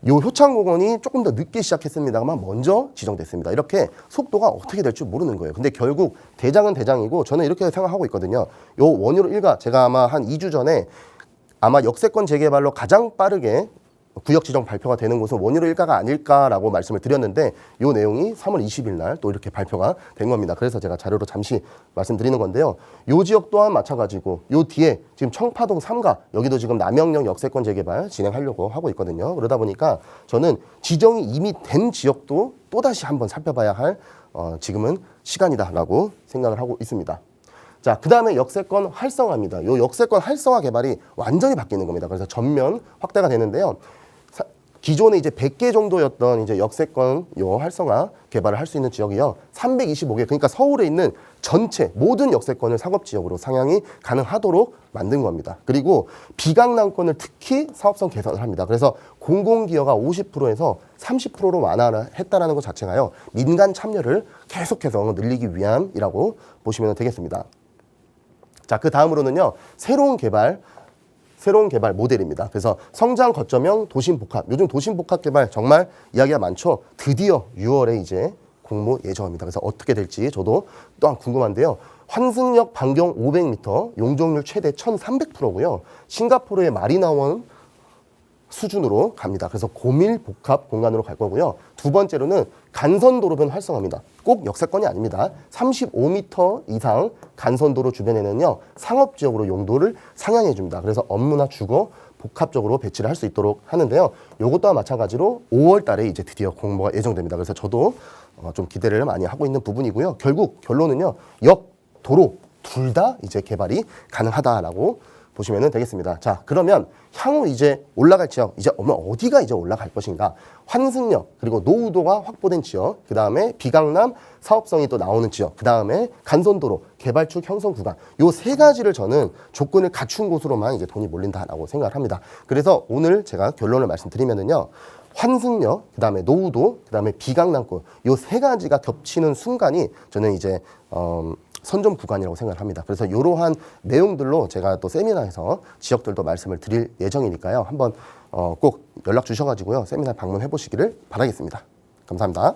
요 효창공원이 조금 더 늦게 시작했습니다만 먼저 지정됐습니다. 이렇게 속도가 어떻게 될지 모르는 거예요. 근데 결국 대장은 대장이고 저는 이렇게 생각하고 있거든요. 요 원효로 일가 제가 아마 한 2주 전에 아마 역세권 재개발로 가장 빠르게 구역 지정 발표가 되는 곳은 원효로 일가가 아닐까라고 말씀을 드렸는데 이 내용이 3월 20일 날 또 이렇게 발표가 된 겁니다. 그래서 제가 자료로 잠시 말씀드리는 건데요. 이 지역 또한 마찬가지고 이 뒤에 지금 청파동 3가 여기도 지금 남영역 역세권 재개발 진행하려고 하고 있거든요. 그러다 보니까 저는 지정이 이미 된 지역도 또다시 한번 살펴봐야 할 지금은 시간이다라고 생각을 하고 있습니다. 자, 그 다음에 역세권 활성화입니다. 이 역세권 활성화 개발이 완전히 바뀌는 겁니다. 그래서 전면 확대가 되는데요. 기존에 이제 100개 정도였던 이제 역세권 요 활성화 개발을 할 수 있는 지역이요. 325개. 그러니까 서울에 있는 전체 모든 역세권을 상업 지역으로 상향이 가능하도록 만든 겁니다. 그리고 비강남권을 특히 사업성 개선을 합니다. 그래서 공공기여가 50%에서 30%로 완화를 했다라는 것 자체가요. 민간 참여를 계속해서 늘리기 위함이라고 보시면 되겠습니다. 자, 그 다음으로는요. 새로운 개발 모델입니다. 그래서 성장 거점형 도심 복합. 요즘 도심 복합 개발 정말 이야기가 많죠. 드디어 6월에 이제 공모 예정입니다. 그래서 어떻게 될지 저도 또한 궁금한데요. 환승역 반경 500m, 용적률 최대 1,300%고요. 싱가포르의 마리나원 수준으로 갑니다. 그래서 고밀 복합 공간으로 갈 거고요. 두 번째로는 간선도로변 활성화입니다. 꼭 역세권이 아닙니다. 35m 이상 간선도로 주변에는요. 상업지역으로 용도를 상향해 줍니다. 그래서 업무나 주거 복합적으로 배치를 할 수 있도록 하는데요. 요것 또한 마찬가지로 5월 달에 이제 드디어 공모가 예정됩니다. 그래서 저도 좀 기대를 많이 하고 있는 부분이고요. 결국 결론은요. 역, 도로 둘 다 이제 개발이 가능하다라고 보시면 되겠습니다. 자, 그러면 향후 이제 올라갈 지역, 이제 어디가 이제 올라갈 것인가? 환승역, 그리고 노후도가 확보된 지역, 그 다음에 비강남 사업성이 또 나오는 지역, 그 다음에 간선도로, 개발축 형성 구간, 요 세 가지를 저는 조건을 갖춘 곳으로만 이제 돈이 몰린다라고 생각을 합니다. 그래서 오늘 제가 결론을 말씀드리면은요. 환승역, 그 다음에 노후도, 그 다음에 비강남권, 요 세 가지가 겹치는 순간이 저는 이제 선점 구간이라고 생각을 합니다. 그래서 이러한 내용들로 제가 또 세미나에서 지역들도 말씀을 드릴 예정이니까요. 한번 꼭 연락 주셔가지고요. 세미나 방문해 보시기를 바라겠습니다. 감사합니다.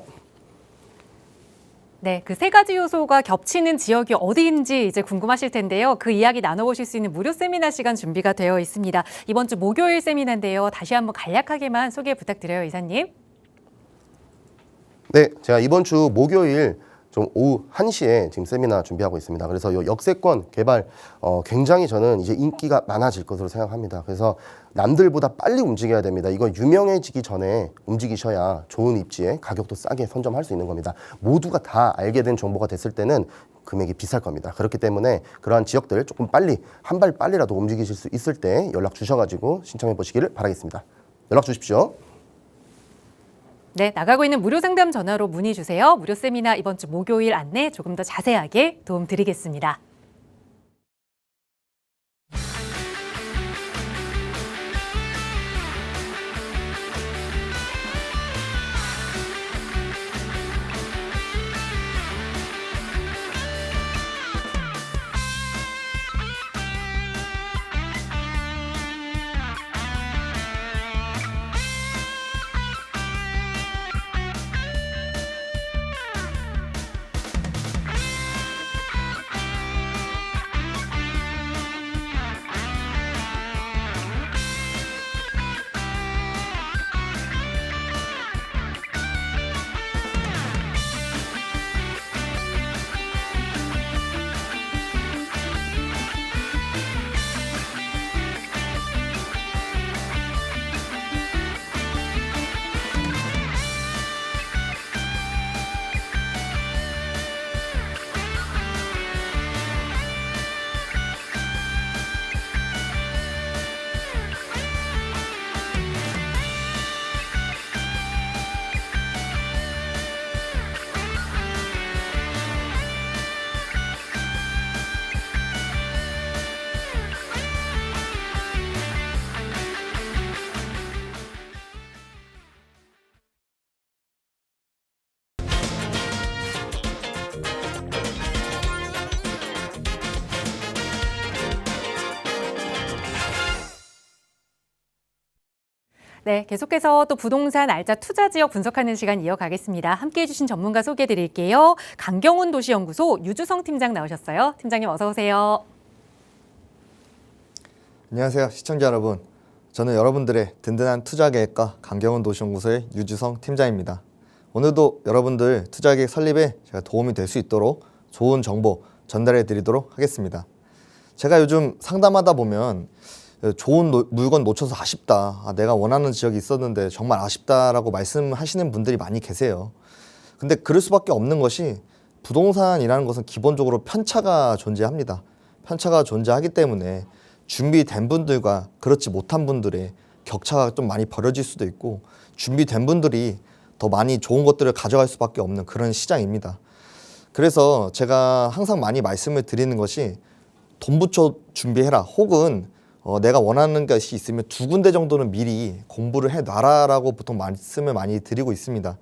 네, 그 세 가지 요소가 겹치는 지역이 어디인지 이제 궁금하실 텐데요. 그 이야기 나눠보실 수 있는 무료 세미나 시간 준비가 되어 있습니다. 이번 주 목요일 세미나인데요. 다시 한번 간략하게만 소개 부탁드려요, 이사님. 네, 제가 이번 주 목요일 좀 오후 1시에 지금 세미나 준비하고 있습니다. 그래서 이 역세권 개발 굉장히 저는 이제 인기가 많아질 것으로 생각합니다. 그래서 남들보다 빨리 움직여야 됩니다. 이거 유명해지기 전에 움직이셔야 좋은 입지에 가격도 싸게 선점할 수 있는 겁니다. 모두가 다 알게 된 정보가 됐을 때는 금액이 비쌀 겁니다. 그렇기 때문에 그러한 지역들 조금 빨리 한 발 빨리라도 움직이실 수 있을 때 연락 주셔가지고 신청해 보시기를 바라겠습니다. 연락 주십시오. 네, 나가고 있는 무료 상담 전화로 문의 주세요. 무료 세미나 이번 주 목요일 안내 조금 더 자세하게 도움 드리겠습니다. 네, 계속해서 또 부동산 알짜 투자 지역 분석하는 시간 이어가겠습니다. 함께해 주신 전문가 소개해 드릴게요. 강경훈 도시연구소 유주성 팀장 나오셨어요. 팀장님 어서 오세요. 안녕하세요, 시청자 여러분. 저는 여러분들의 든든한 투자 계획가 강경훈 도시연구소의 유주성 팀장입니다. 오늘도 여러분들 투자 계획 설립에 제가 도움이 될 수 있도록 좋은 정보 전달해 드리도록 하겠습니다. 제가 요즘 상담하다 보면 좋은 물건 놓쳐서 아쉽다. 내가 원하는 지역이 있었는데 정말 아쉽다라고 말씀하시는 분들이 많이 계세요. 근데 그럴 수밖에 없는 것이 부동산이라는 것은 기본적으로 편차가 존재합니다. 편차가 존재하기 때문에 준비된 분들과 그렇지 못한 분들의 격차가 좀 많이 벌어질 수도 있고 준비된 분들이 더 많이 좋은 것들을 가져갈 수밖에 없는 그런 시장입니다. 그래서 제가 항상 많이 말씀을 드리는 것이 돈 붙여 준비해라 혹은 내가 원하는 것이 있으면 2군데 정도는 미리 공부를 해놔라라고 보통 말씀을 많이 드리고 있습니다.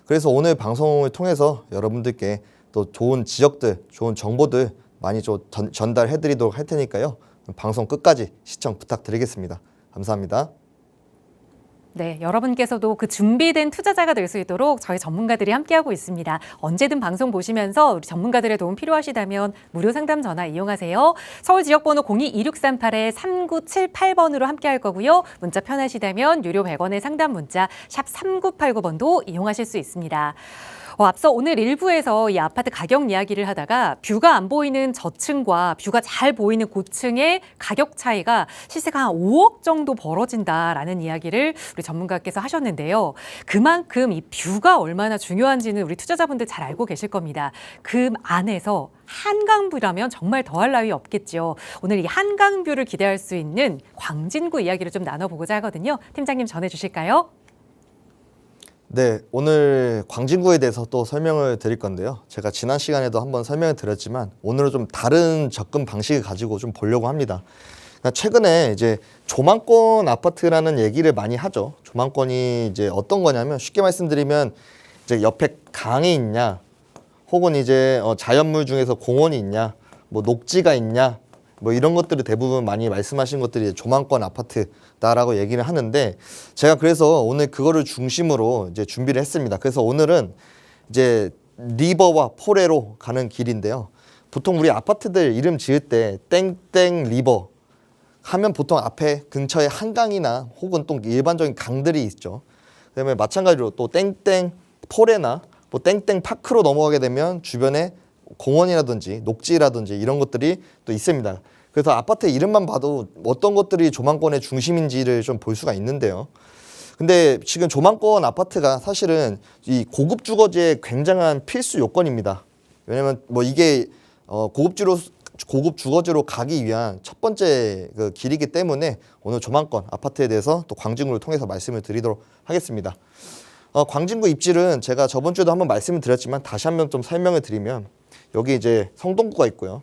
그래서 오늘 방송을 통해서 여러분들께 또 좋은 지역들, 좋은 정보들 많이 좀 전달해드리도록 할 테니까요. 방송 끝까지 시청 부탁드리겠습니다. 감사합니다. 네, 여러분께서도 그 준비된 투자자가 될 수 있도록 저희 전문가들이 함께하고 있습니다. 언제든 방송 보시면서 우리 전문가들의 도움 필요하시다면 무료 상담 전화 이용하세요. 서울 지역번호 02-2638-3978번으로 함께할 거고요. 문자 편하시다면 유료 100원의 상담 문자 샵 3989번도 이용하실 수 있습니다. 앞서 오늘 1부에서 이 아파트 가격 이야기를 하다가 뷰가 안 보이는 저층과 뷰가 잘 보이는 고층의 가격 차이가 시세가 한 5억 정도 벌어진다라는 이야기를 우리 전문가께서 하셨는데요. 그만큼 이 뷰가 얼마나 중요한지는 우리 투자자분들 잘 알고 계실 겁니다. 그 안에서 한강뷰라면 정말 더할 나위 없겠죠. 오늘 이 한강뷰를 기대할 수 있는 광진구 이야기를 좀 나눠보고자 하거든요. 팀장님 전해주실까요? 네, 오늘 광진구에 대해서 또 설명을 드릴 건데요. 제가 지난 시간에도 한번 설명을 드렸지만 오늘은 좀 다른 접근 방식을 가지고 좀 보려고 합니다. 그러니까 최근에 이제 조망권 아파트라는 얘기를 많이 하죠. 조망권이 이제 어떤 거냐면 쉽게 말씀드리면 이제 옆에 강이 있냐, 혹은 이제 자연물 중에서 공원이 있냐, 뭐 녹지가 있냐, 뭐 이런 것들을 대부분 많이 말씀하신 것들이 조망권 아파트다라고 얘기를 하는데 제가 그래서 오늘 그거를 중심으로 이제 준비를 했습니다. 그래서 오늘은 이제 리버와 포레로 가는 길인데요. 보통 우리 아파트들 이름 지을 때 땡땡 리버 하면 보통 앞에 근처에 한강이나 혹은 또 일반적인 강들이 있죠. 그다음에 마찬가지로 또 땡땡 포레나 뭐 땡땡 파크로 넘어가게 되면 주변에 공원이라든지 녹지라든지 이런 것들이 또 있습니다. 그래서 아파트 이름만 봐도 어떤 것들이 조망권의 중심인지를 좀 볼 수가 있는데요. 근데 지금 조망권 아파트가 사실은 이 고급 주거지의 굉장한 필수 요건입니다. 왜냐면 뭐 이게 고급 주거지로 가기 위한 첫 번째 그 길이기 때문에 오늘 조망권 아파트에 대해서 또 광진구를 통해서 말씀을 드리도록 하겠습니다. 광진구 입지는 제가 저번 주에도 한번 말씀을 드렸지만 다시 한번 좀 설명을 드리면 여기 이제 성동구가 있고요.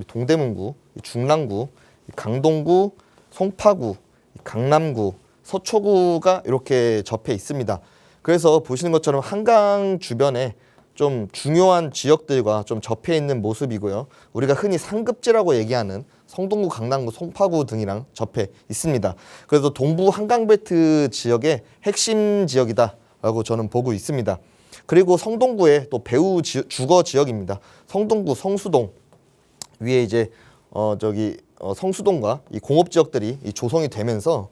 동대문구, 중랑구, 강동구, 송파구, 강남구, 서초구가 이렇게 접해 있습니다. 그래서 보시는 것처럼 한강 주변에 좀 중요한 지역들과 좀 접해 있는 모습이고요. 우리가 흔히 상급지라고 얘기하는 성동구, 강남구, 송파구 등이랑 접해 있습니다. 그래서 동부 한강벨트 지역의 핵심 지역이다라고 저는 보고 있습니다. 그리고 성동구의 또 배후 주거 지역입니다. 성동구, 성수동 위에 이제 성수동과 이 공업 지역들이 조성이 되면서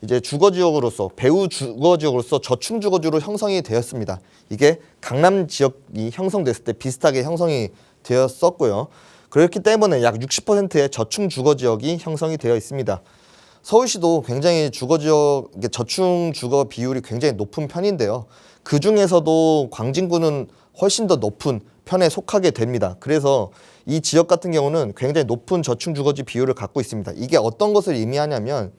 이제 주거 지역으로서 배후 주거 지역으로서 저층 주거지로 형성이 되었습니다. 이게 강남 지역이 형성됐을 때 비슷하게 형성이 되었었고요. 그렇기 때문에 약 60%의 저층 주거 지역이 형성이 되어 있습니다. 서울시도 굉장히 저층 주거 비율이 굉장히 높은 편인데요. 그 중에서도 광진구는 훨씬 더 높은 편에 속하게 됩니다. 그래서 이 지역 같은 경우는 굉장히 높은 저층 주거지 비율을 갖고 있습니다. 이게 어떤 것을 의미하냐면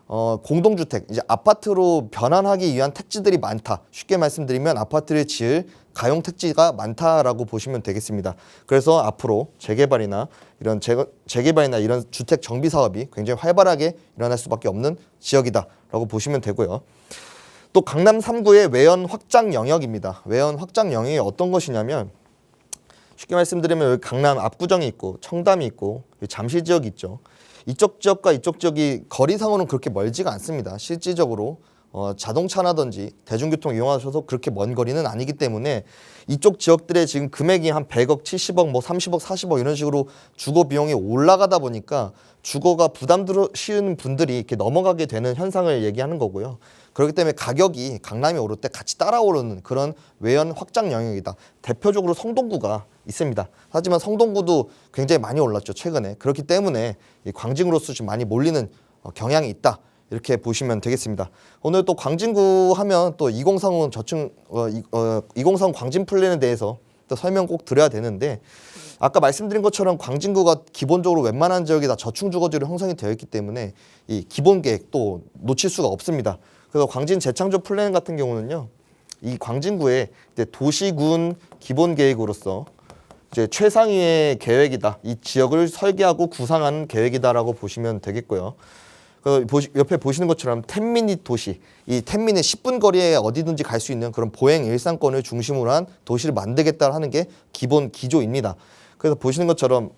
공동주택, 이제 아파트로 변환하기 위한 택지들이 많다. 쉽게 말씀드리면 아파트를 지을 가용 택지가 많다라고 보시면 되겠습니다. 그래서 앞으로 재개발이나 이런 주택 정비 사업이 굉장히 활발하게 일어날 수밖에 없는 지역이다라고 보시면 되고요. 또 강남 3구의 외연 확장 영역입니다. 외연 확장 영역이 어떤 것이냐면 쉽게 말씀드리면 여기 강남 압구정이 있고 청담이 있고 잠실 지역이 있죠. 이쪽 지역과 이쪽 지역이 거리상으로는 그렇게 멀지가 않습니다. 실질적으로 자동차라든지 대중교통 이용하셔서 그렇게 먼 거리는 아니기 때문에 이쪽 지역들의 지금 금액이 한 100억, 70억, 뭐 30억, 40억 이런 식으로 주거 비용이 올라가다 보니까 주거가 부담스러우신 분들이 이렇게 넘어가게 되는 현상을 얘기하는 거고요. 그렇기 때문에 가격이 강남이 오를 때 같이 따라오르는 그런 외연 확장 영역이다. 대표적으로 성동구가 있습니다. 하지만 성동구도 굉장히 많이 올랐죠, 최근에. 그렇기 때문에 이 광진구로서 좀 많이 몰리는 경향이 있다. 이렇게 보시면 되겠습니다. 오늘 또 광진구 하면 또 2030 저층 2030 광진 플랜에 대해서 또 설명 꼭 드려야 되는데, 아까 말씀드린 것처럼 광진구가 기본적으로 웬만한 지역이 다 저층 주거지로 형성이 되어 있기 때문에 이 기본 계획 또 놓칠 수가 없습니다. 그래서 광진 재창조 플랜 같은 경우는요, 이 광진구의 이제 도시군 기본 계획으로서 이제 최상위의 계획이다. 이 지역을 설계하고 구상하는 계획이다라고 보시면 되겠고요. 옆에 보시는 것처럼 10미닛 도시, 이 10미닛 10분 거리에 어디든지 갈 수 있는 그런 보행 일상권을 중심으로 한 도시를 만들겠다 하는 게 기본 기조입니다. 그래서 보시는 것처럼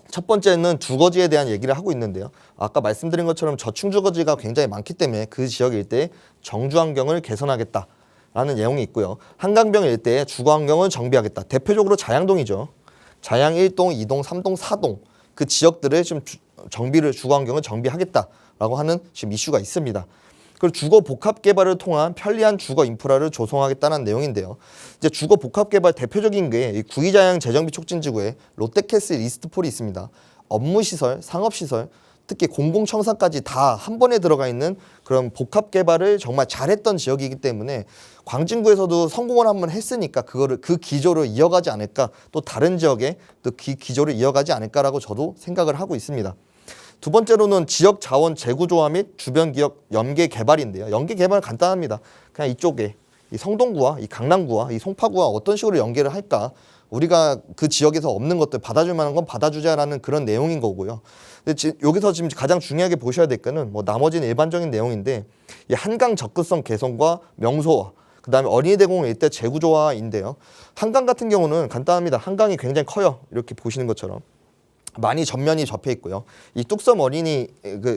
첫 번째는 주거지에 대한 얘기를 하고 있는데요. 아까 말씀드린 것처럼 저층 주거지가 굉장히 많기 때문에 그 지역 일대의 정주 환경을 개선하겠다라는 내용이 있고요. 한강변 일대의 주거 환경을 정비하겠다. 대표적으로 자양동이죠. 자양 1동, 2동, 3동, 4동 그 지역들을 좀 주거 환경을 정비하겠다라고 하는 지금 이슈가 있습니다. 그리고 주거 복합 개발을 통한 편리한 주거 인프라를 조성하겠다는 내용인데요. 이제 주거 복합 개발 대표적인 게 구의자양 재정비 촉진지구에 롯데캐슬 이스트폴이 있습니다. 업무시설, 상업시설, 특히 공공청사까지 다 한 번에 들어가 있는 그런 복합 개발을 정말 잘했던 지역이기 때문에 광진구에서도 성공을 한번 했으니까 그 기조를 이어가지 않을까, 또 다른 지역에 또 그 기조를 이어가지 않을까라고 저도 생각을 하고 있습니다. 두 번째로는 지역 자원 재구조화 및 주변 기업 연계 개발인데요. 연계 개발은 간단합니다. 그냥 이쪽에 이 성동구와 이 강남구와 이 송파구와 어떤 식으로 연계를 할까? 우리가 그 지역에서 없는 것들 받아줄 만한 건 받아주자라는 그런 내용인 거고요. 근데 여기서 지금 가장 중요하게 보셔야 될 거는 뭐 나머지는 일반적인 내용인데, 이 한강 접근성 개선과 명소화, 그다음에 어린이대공원 일대 재구조화인데요. 한강 같은 경우는 간단합니다. 한강이 굉장히 커요. 이렇게 보시는 것처럼. 많이 전면이 접해 있고요. 이 뚝섬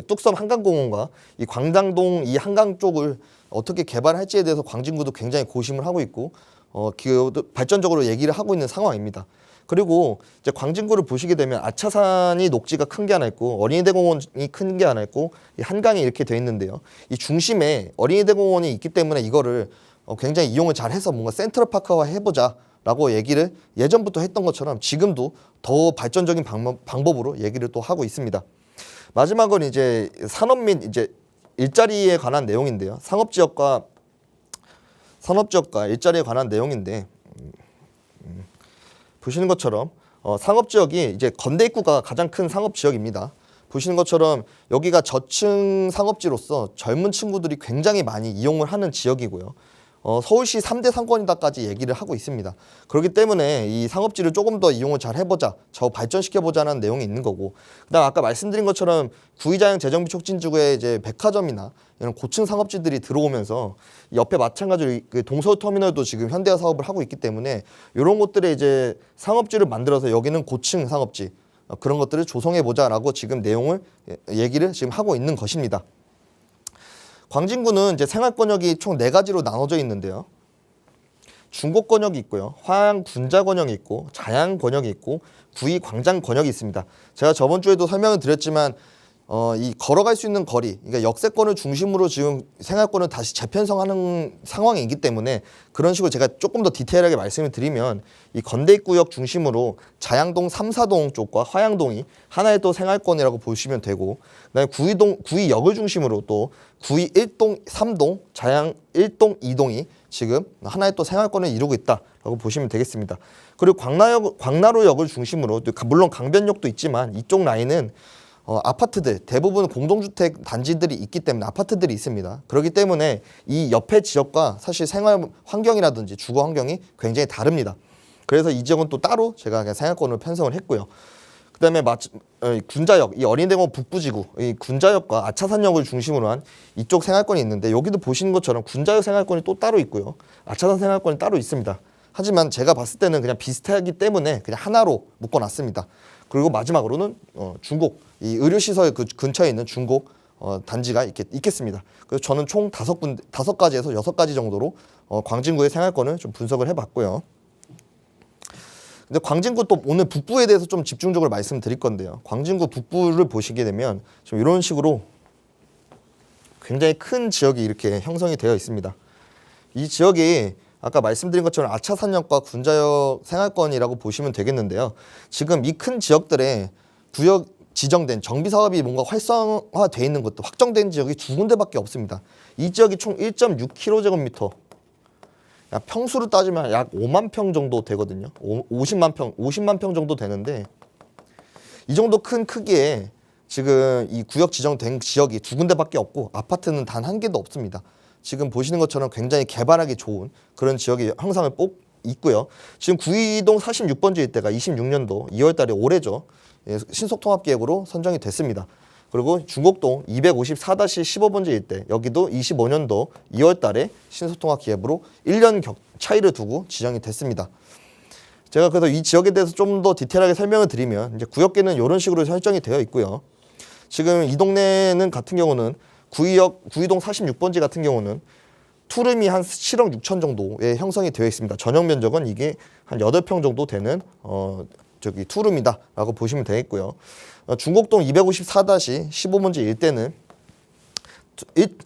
뚝섬 한강공원과 이 광장동 이 한강 쪽을 어떻게 개발할지에 대해서 광진구도 굉장히 고심을 하고 있고 발전적으로 얘기를 하고 있는 상황입니다. 그리고 이제 광진구를 보시게 되면 아차산이 녹지가 큰 게 하나 있고 어린이대공원이 큰 게 하나 있고 이 한강이 이렇게 돼 있는데요. 이 중심에 어린이대공원이 있기 때문에 이거를 굉장히 이용을 잘해서 뭔가 센트럴파크화 해보자. 라고 얘기를 예전부터 했던 것처럼 지금도 더 발전적인 방법으로 얘기를 또 하고 있습니다. 마지막은 이제 산업 및 이제 일자리에 관한 내용인데요. 산업지역과 일자리에 관한 내용인데, 보시는 것처럼 상업지역이 이제 건대 입구가 가장 큰 상업지역입니다. 보시는 것처럼 여기가 저층 상업지로서 젊은 친구들이 굉장히 많이 이용을 하는 지역이고요. 서울시 3대 상권이다까지 얘기를 하고 있습니다. 그렇기 때문에 이 상업지를 조금 더 이용을 잘 해보자, 발전시켜보자는 내용이 있는 거고, 그다음 아까 말씀드린 것처럼 구의자양 재정비 촉진지구에 이제 백화점이나 이런 고층 상업지들이 들어오면서 옆에 마찬가지로 그 동서터미널도 지금 현대화 사업을 하고 있기 때문에 이런 곳들에 이제 상업지를 만들어서 여기는 고층 상업지 그런 것들을 조성해보자라고 지금 내용을 얘기를 지금 하고 있는 것입니다. 광진구는 이제 생활권역이 총 4가지로 나눠져 있는데요. 중곡권역이 있고요. 화양군자권역이 있고 자양권역이 있고 구의광장권역이 있습니다. 제가 저번 주에도 설명을 드렸지만 이 걸어갈 수 있는 거리, 그러니까 역세권을 중심으로 지금 생활권을 다시 재편성하는 상황이기 때문에 그런 식으로 제가 조금 더 디테일하게 말씀을 드리면 이 건대입구역 중심으로 자양동 3, 4동 쪽과 화양동이 하나의 또 생활권이라고 보시면 되고, 그다음에 구의역을 중심으로 또 구의 1동, 3동, 자양 1동, 2동이 지금 하나의 또 생활권을 이루고 있다라고 보시면 되겠습니다. 그리고 광나루역을 중심으로 물론 강변역도 있지만 이쪽 라인은 아파트들, 대부분 공동주택 단지들이 있기 때문에 아파트들이 있습니다. 그렇기 때문에 이 옆에 지역과 사실 생활 환경이라든지 주거 환경이 굉장히 다릅니다. 그래서 이 지역은 또 따로 제가 그냥 생활권으로 편성을 했고요. 그다음에 군자역, 이 어린이대공원 북부지구, 이 군자역과 아차산역을 중심으로 한 이쪽 생활권이 있는데, 여기도 보시는 것처럼 군자역 생활권이 또 따로 있고요. 아차산 생활권이 따로 있습니다. 하지만 제가 봤을 때는 그냥 비슷하기 때문에 그냥 하나로 묶어놨습니다. 그리고 마지막으로는 중곡, 이 의료시설 그 근처에 있는 중곡 단지가 있겠습니다. 그래서 저는 총 5가지에서 6가지 정도로 광진구의 생활권을 좀 분석을 해봤고요. 근데 광진구 또 오늘 북부에 대해서 좀 집중적으로 말씀드릴 건데요. 광진구 북부를 보시게 되면 좀 이런 식으로 굉장히 큰 지역이 이렇게 형성이 되어 있습니다. 이 지역이 아까 말씀드린 것처럼 아차산역과 군자역 생활권이라고 보시면 되겠는데요. 지금 이 큰 지역들의 구역 지정된 정비 사업이 뭔가 활성화되어 있는 것도 확정된 지역이 2군데밖에 없습니다. 이 지역이 총 1.6km제곱미터, 평수로 따지면 약 5만 평 정도 되거든요. 50만 평 정도 되는데 이 정도 큰 크기에 지금 이 구역 지정된 지역이 2군데밖에 없고 아파트는 단 1개도 없습니다. 지금 보시는 것처럼 굉장히 개발하기 좋은 그런 지역이 형상을 꼭 있고요. 지금 구이동 46번지 일대가 26년도 2월 달에 올해죠. 신속통합계획으로 선정이 됐습니다. 그리고 중곡동 254-15번지 일대 여기도 25년도 2월 달에 신속통합계획으로 1년 차이를 두고 지정이 됐습니다. 제가 그래서 이 지역에 대해서 좀 더 디테일하게 설명을 드리면 이제 구역계는 이런 식으로 설정이 되어 있고요. 지금 이 동네는 같은 경우는 구이동 46번지 같은 경우는 투룸이 한 7억 6천 정도의 형성이 되어 있습니다. 전용 면적은 이게 한 8평 정도 되는 투룸이다라고 보시면 되겠고요. 중곡동 254-15번지 일대는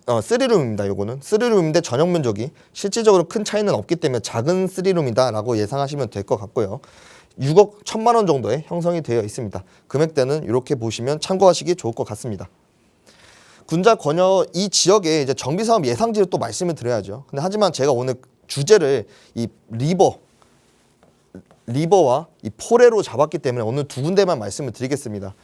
3룸입니다. 요거는 3룸인데 전용 면적이 실질적으로 큰 차이는 없기 때문에 작은 3룸이다라고 예상하시면 될 것 같고요. 6억 1천만 원 정도의 형성이 되어 있습니다. 금액대는 이렇게 보시면 참고하시기 좋을 것 같습니다. 군자 권역 이 지역에 이제 정비 사업 예상지를 또 말씀을 드려야죠. 근데 하지만 제가 오늘 주제를 이 리버와 이 포레로 잡았기 때문에 오늘 2군데만 말씀을 드리겠습니다.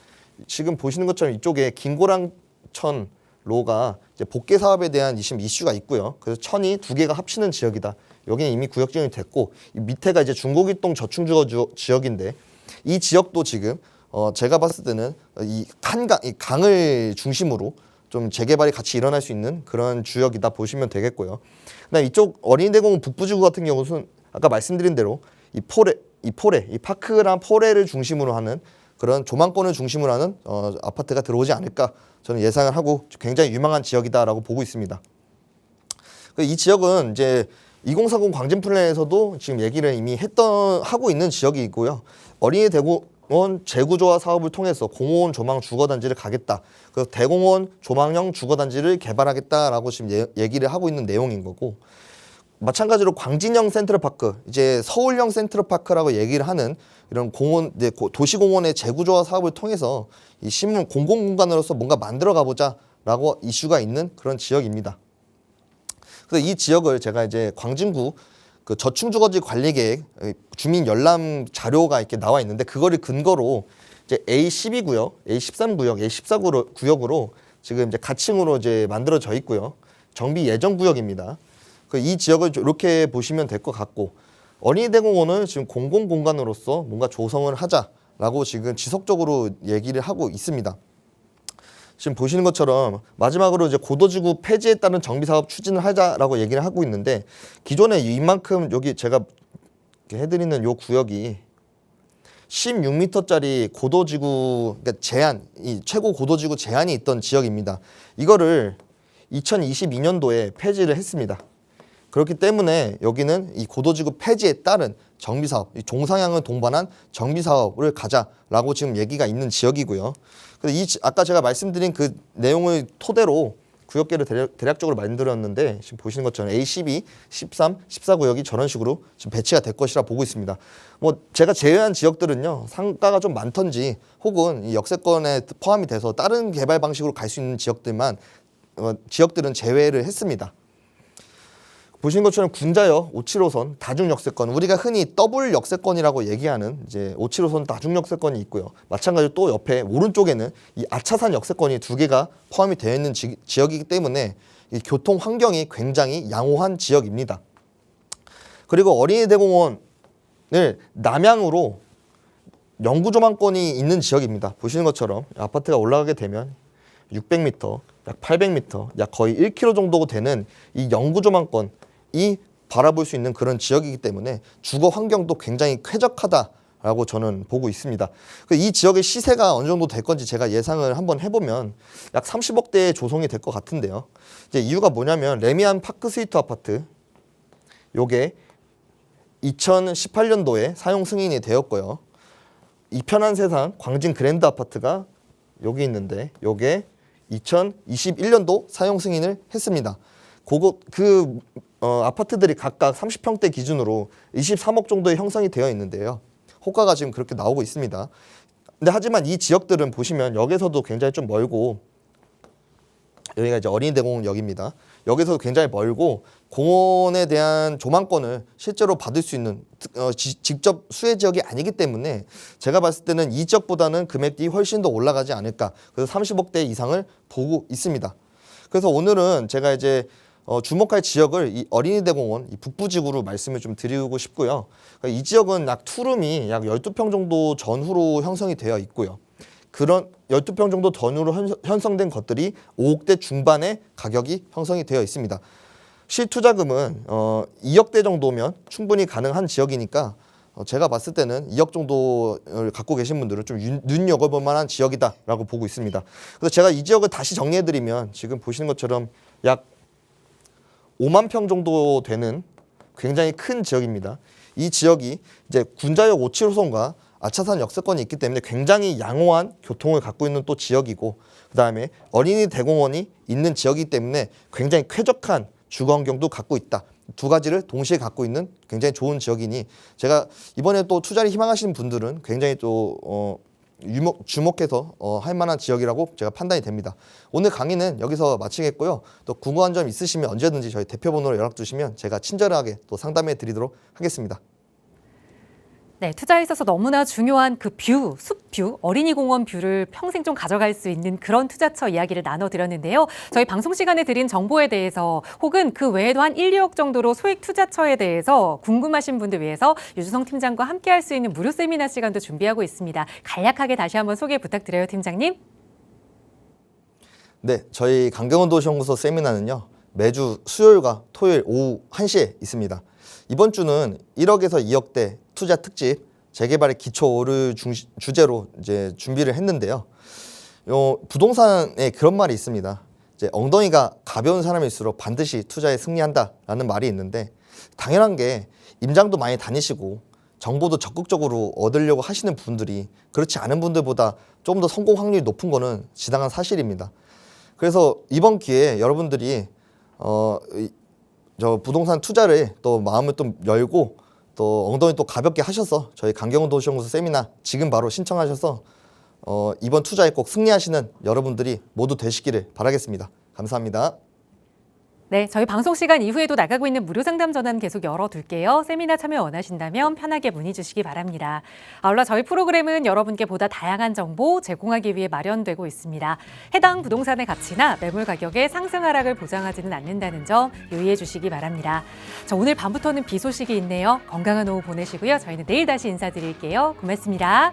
지금 보시는 것처럼 이쪽에 김고랑천 로가 이제 복개 사업에 대한 지금 이슈가 있고요. 그래서 천이 2개가 합치는 지역이다. 여기는 이미 구역 지정이 됐고 이 밑에가 이제 중곡일동 저층주거 지역인데 이 지역도 지금 제가 봤을 때는 이 강을 중심으로 좀 재개발이 같이 일어날 수 있는 그런 지역이다 보시면 되겠고요. 그다음 이쪽 어린이대공원 북부지구 같은 경우는 아까 말씀드린 대로 이 파크랑 포레를 중심으로 하는 그런 조망권을 중심으로 하는 아파트가 들어오지 않을까 저는 예상을 하고 굉장히 유망한 지역이다라고 보고 있습니다. 이 지역은 이제 2040 광진 플랜에서도 지금 얘기를 이미 하고 있는 지역이고요. 어린이대공원 재구조화 사업을 통해서 공원 조망 주거단지를 가겠다. 그래서 대공원 조망형 주거단지를 개발하겠다라고 지금 얘기를 하고 있는 내용인 거고, 마찬가지로 광진형 센트럴파크, 이제 서울형 센트럴파크라고 얘기를 하는 이런 공원, 이제 도시공원의 재구조화 사업을 통해서 이 신문 공공공간으로서 뭔가 만들어 가보자라고 이슈가 있는 그런 지역입니다. 그래서 이 지역을 제가 이제 광진구 그 저층주거지 관리계획 주민 열람 자료가 이렇게 나와 있는데 그거를 근거로 이제 A12구역, A13구역, A14구역으로 지금 이제 가층으로 이제 만들어져 있고요. 정비 예정 구역입니다. 이 지역을 이렇게 보시면 될 것 같고, 어린이대공원을 지금 공공공간으로서 뭔가 조성을 하자라고 지금 지속적으로 얘기를 하고 있습니다. 지금 보시는 것처럼 마지막으로 이제 고도지구 폐지에 따른 정비사업 추진을 하자라고 얘기를 하고 있는데, 기존에 이만큼 여기 제가 해드리는 요 구역이 16m짜리 고도지구, 그러니까 제한, 이 최고 고도지구 제한이 있던 지역입니다. 이거를 2022년도에 폐지를 했습니다. 그렇기 때문에 여기는 이 고도지구 폐지에 따른 정비사업, 이 종상향을 동반한 정비사업을 가자라고 지금 얘기가 있는 지역이고요. 그래서 아까 제가 말씀드린 그 내용을 토대로 구역계를 대략적으로 만들었는데, 지금 보시는 것처럼 A12, 13, 14구역이 저런 식으로 지금 배치가 될 것이라 보고 있습니다. 뭐 제가 제외한 지역들은요, 상가가 좀 많던지 혹은 이 역세권에 포함이 돼서 다른 개발 방식으로 갈 수 있는 지역들만 지역들은 제외를 했습니다. 보시는 것처럼 군자역 575선 다중역세권, 우리가 흔히 더블 역세권이라고 얘기하는 이제 575선 다중역세권이 있고요. 마찬가지로 또 옆에 오른쪽에는 이 아차산 역세권이 2개가 포함이 되어 있는 지역이기 때문에 이 교통 환경이 굉장히 양호한 지역입니다. 그리고 어린이대공원을 남향으로 영구조망권이 있는 지역입니다. 보시는 것처럼 아파트가 올라가게 되면 600m, 약 800m, 약 거의 1km 정도 되는 이 영구조망권이 바라볼 수 있는 그런 지역이기 때문에 주거 환경도 굉장히 쾌적하다라고 라고 저는 보고 있습니다. 이 지역의 시세가 어느 정도 될 건지 제가 예상을 한번 해보면 약 30억대에 조성이 될 것 같은데요. 이제 이유가 뭐냐면 레미안 파크 스위트 아파트 요게 2018년도에 사용 승인이 되었고요. 이 편한 세상 광진 그랜드 아파트가 여기 있는데 요게 2021년도 사용 승인을 했습니다. 아파트들이 각각 30평대 기준으로 23억 정도의 형성이 되어 있는데요. 호가가 지금 그렇게 나오고 있습니다. 근데 하지만 이 지역들은 보시면 역에서도 굉장히 좀 멀고 여기가 이제 어린이대공원역입니다. 여기서 굉장히 멀고 공원에 대한 조망권을 실제로 받을 수 있는 직접 수혜 지역이 아니기 때문에 제가 봤을 때는 이 지역보다는 금액이 훨씬 더 올라가지 않을까. 그래서 30억대 이상을 보고 있습니다. 그래서 오늘은 제가 이제 주목할 지역을 이 어린이대공원 이 북부지구로 말씀을 좀 드리고 싶고요. 이 지역은 약 투룸이 약 12평 정도 전후로 형성이 되어 있고요. 그런 12평 정도 전후로 형성된 것들이 5억대 중반의 가격이 형성이 되어 있습니다. 실투자금은 2억대 정도면 충분히 가능한 지역이니까 제가 봤을 때는 2억 정도를 갖고 계신 분들은 좀 눈여겨볼 만한 지역이다라고 보고 있습니다. 그래서 제가 이 지역을 다시 정리해드리면 지금 보시는 것처럼 약 5만 평 정도 되는 굉장히 큰 지역입니다. 이 지역이 이제 군자역 5, 7호선과 아차산 역세권이 있기 때문에 굉장히 양호한 교통을 갖고 있는 또 지역이고 그다음에 어린이 대공원이 있는 지역이기 때문에 굉장히 쾌적한 주거 환경도 갖고 있다. 두 가지를 동시에 갖고 있는 굉장히 좋은 지역이니 제가 이번에 또 투자를 희망하시는 분들은 굉장히 또 주목해서 할 만한 지역이라고 제가 판단이 됩니다. 오늘 강의는 여기서 마치겠고요. 또 궁금한 점 있으시면 언제든지 저희 대표번호로 연락 주시면 제가 친절하게 또 상담해 드리도록 하겠습니다. 네, 투자에 있어서 너무나 중요한 그 뷰, 숲뷰, 어린이 공원 뷰를 평생 좀 가져갈 수 있는 그런 투자처 이야기를 나눠드렸는데요. 저희 방송 시간에 드린 정보에 대해서 혹은 그 외에도 한 1, 2억 정도로 소액 투자처에 대해서 궁금하신 분들 위해서 유주성 팀장과 함께 할 수 있는 무료 세미나 시간도 준비하고 있습니다. 간략하게 다시 한번 소개 부탁드려요, 팀장님. 네, 저희 강경원 도시연구소 세미나는요. 매주 수요일과 토요일 오후 1시에 있습니다. 이번 주는 1억에서 2억대 투자 특집 재개발의 기초를 주제로 이제 준비를 했는데요. 부동산에 그런 말이 있습니다. 이제 엉덩이가 가벼운 사람일수록 반드시 투자에 승리한다라는 말이 있는데 당연한 게 임장도 많이 다니시고 정보도 적극적으로 얻으려고 하시는 분들이 그렇지 않은 분들보다 조금 더 성공 확률이 높은 거는 지당한 사실입니다. 그래서 이번 기회에 여러분들이 저 부동산 투자를 또 마음을 좀 열고 또 엉덩이 또 가볍게 하셔서 저희 강경원 도시연구소 세미나 지금 바로 신청하셔서 이번 투자에 꼭 승리하시는 여러분들이 모두 되시기를 바라겠습니다. 감사합니다. 네, 저희 방송 시간 이후에도 나가고 있는 무료 상담 전화는 계속 열어둘게요. 세미나 참여 원하신다면 편하게 문의 주시기 바랍니다. 아울러 저희 프로그램은 여러분께 보다 다양한 정보 제공하기 위해 마련되고 있습니다. 해당 부동산의 가치나 매물 가격의 상승 하락을 보장하지는 않는다는 점 유의해 주시기 바랍니다. 자, 오늘 밤부터는 비 소식이 있네요. 건강한 오후 보내시고요. 저희는 내일 다시 인사드릴게요. 고맙습니다.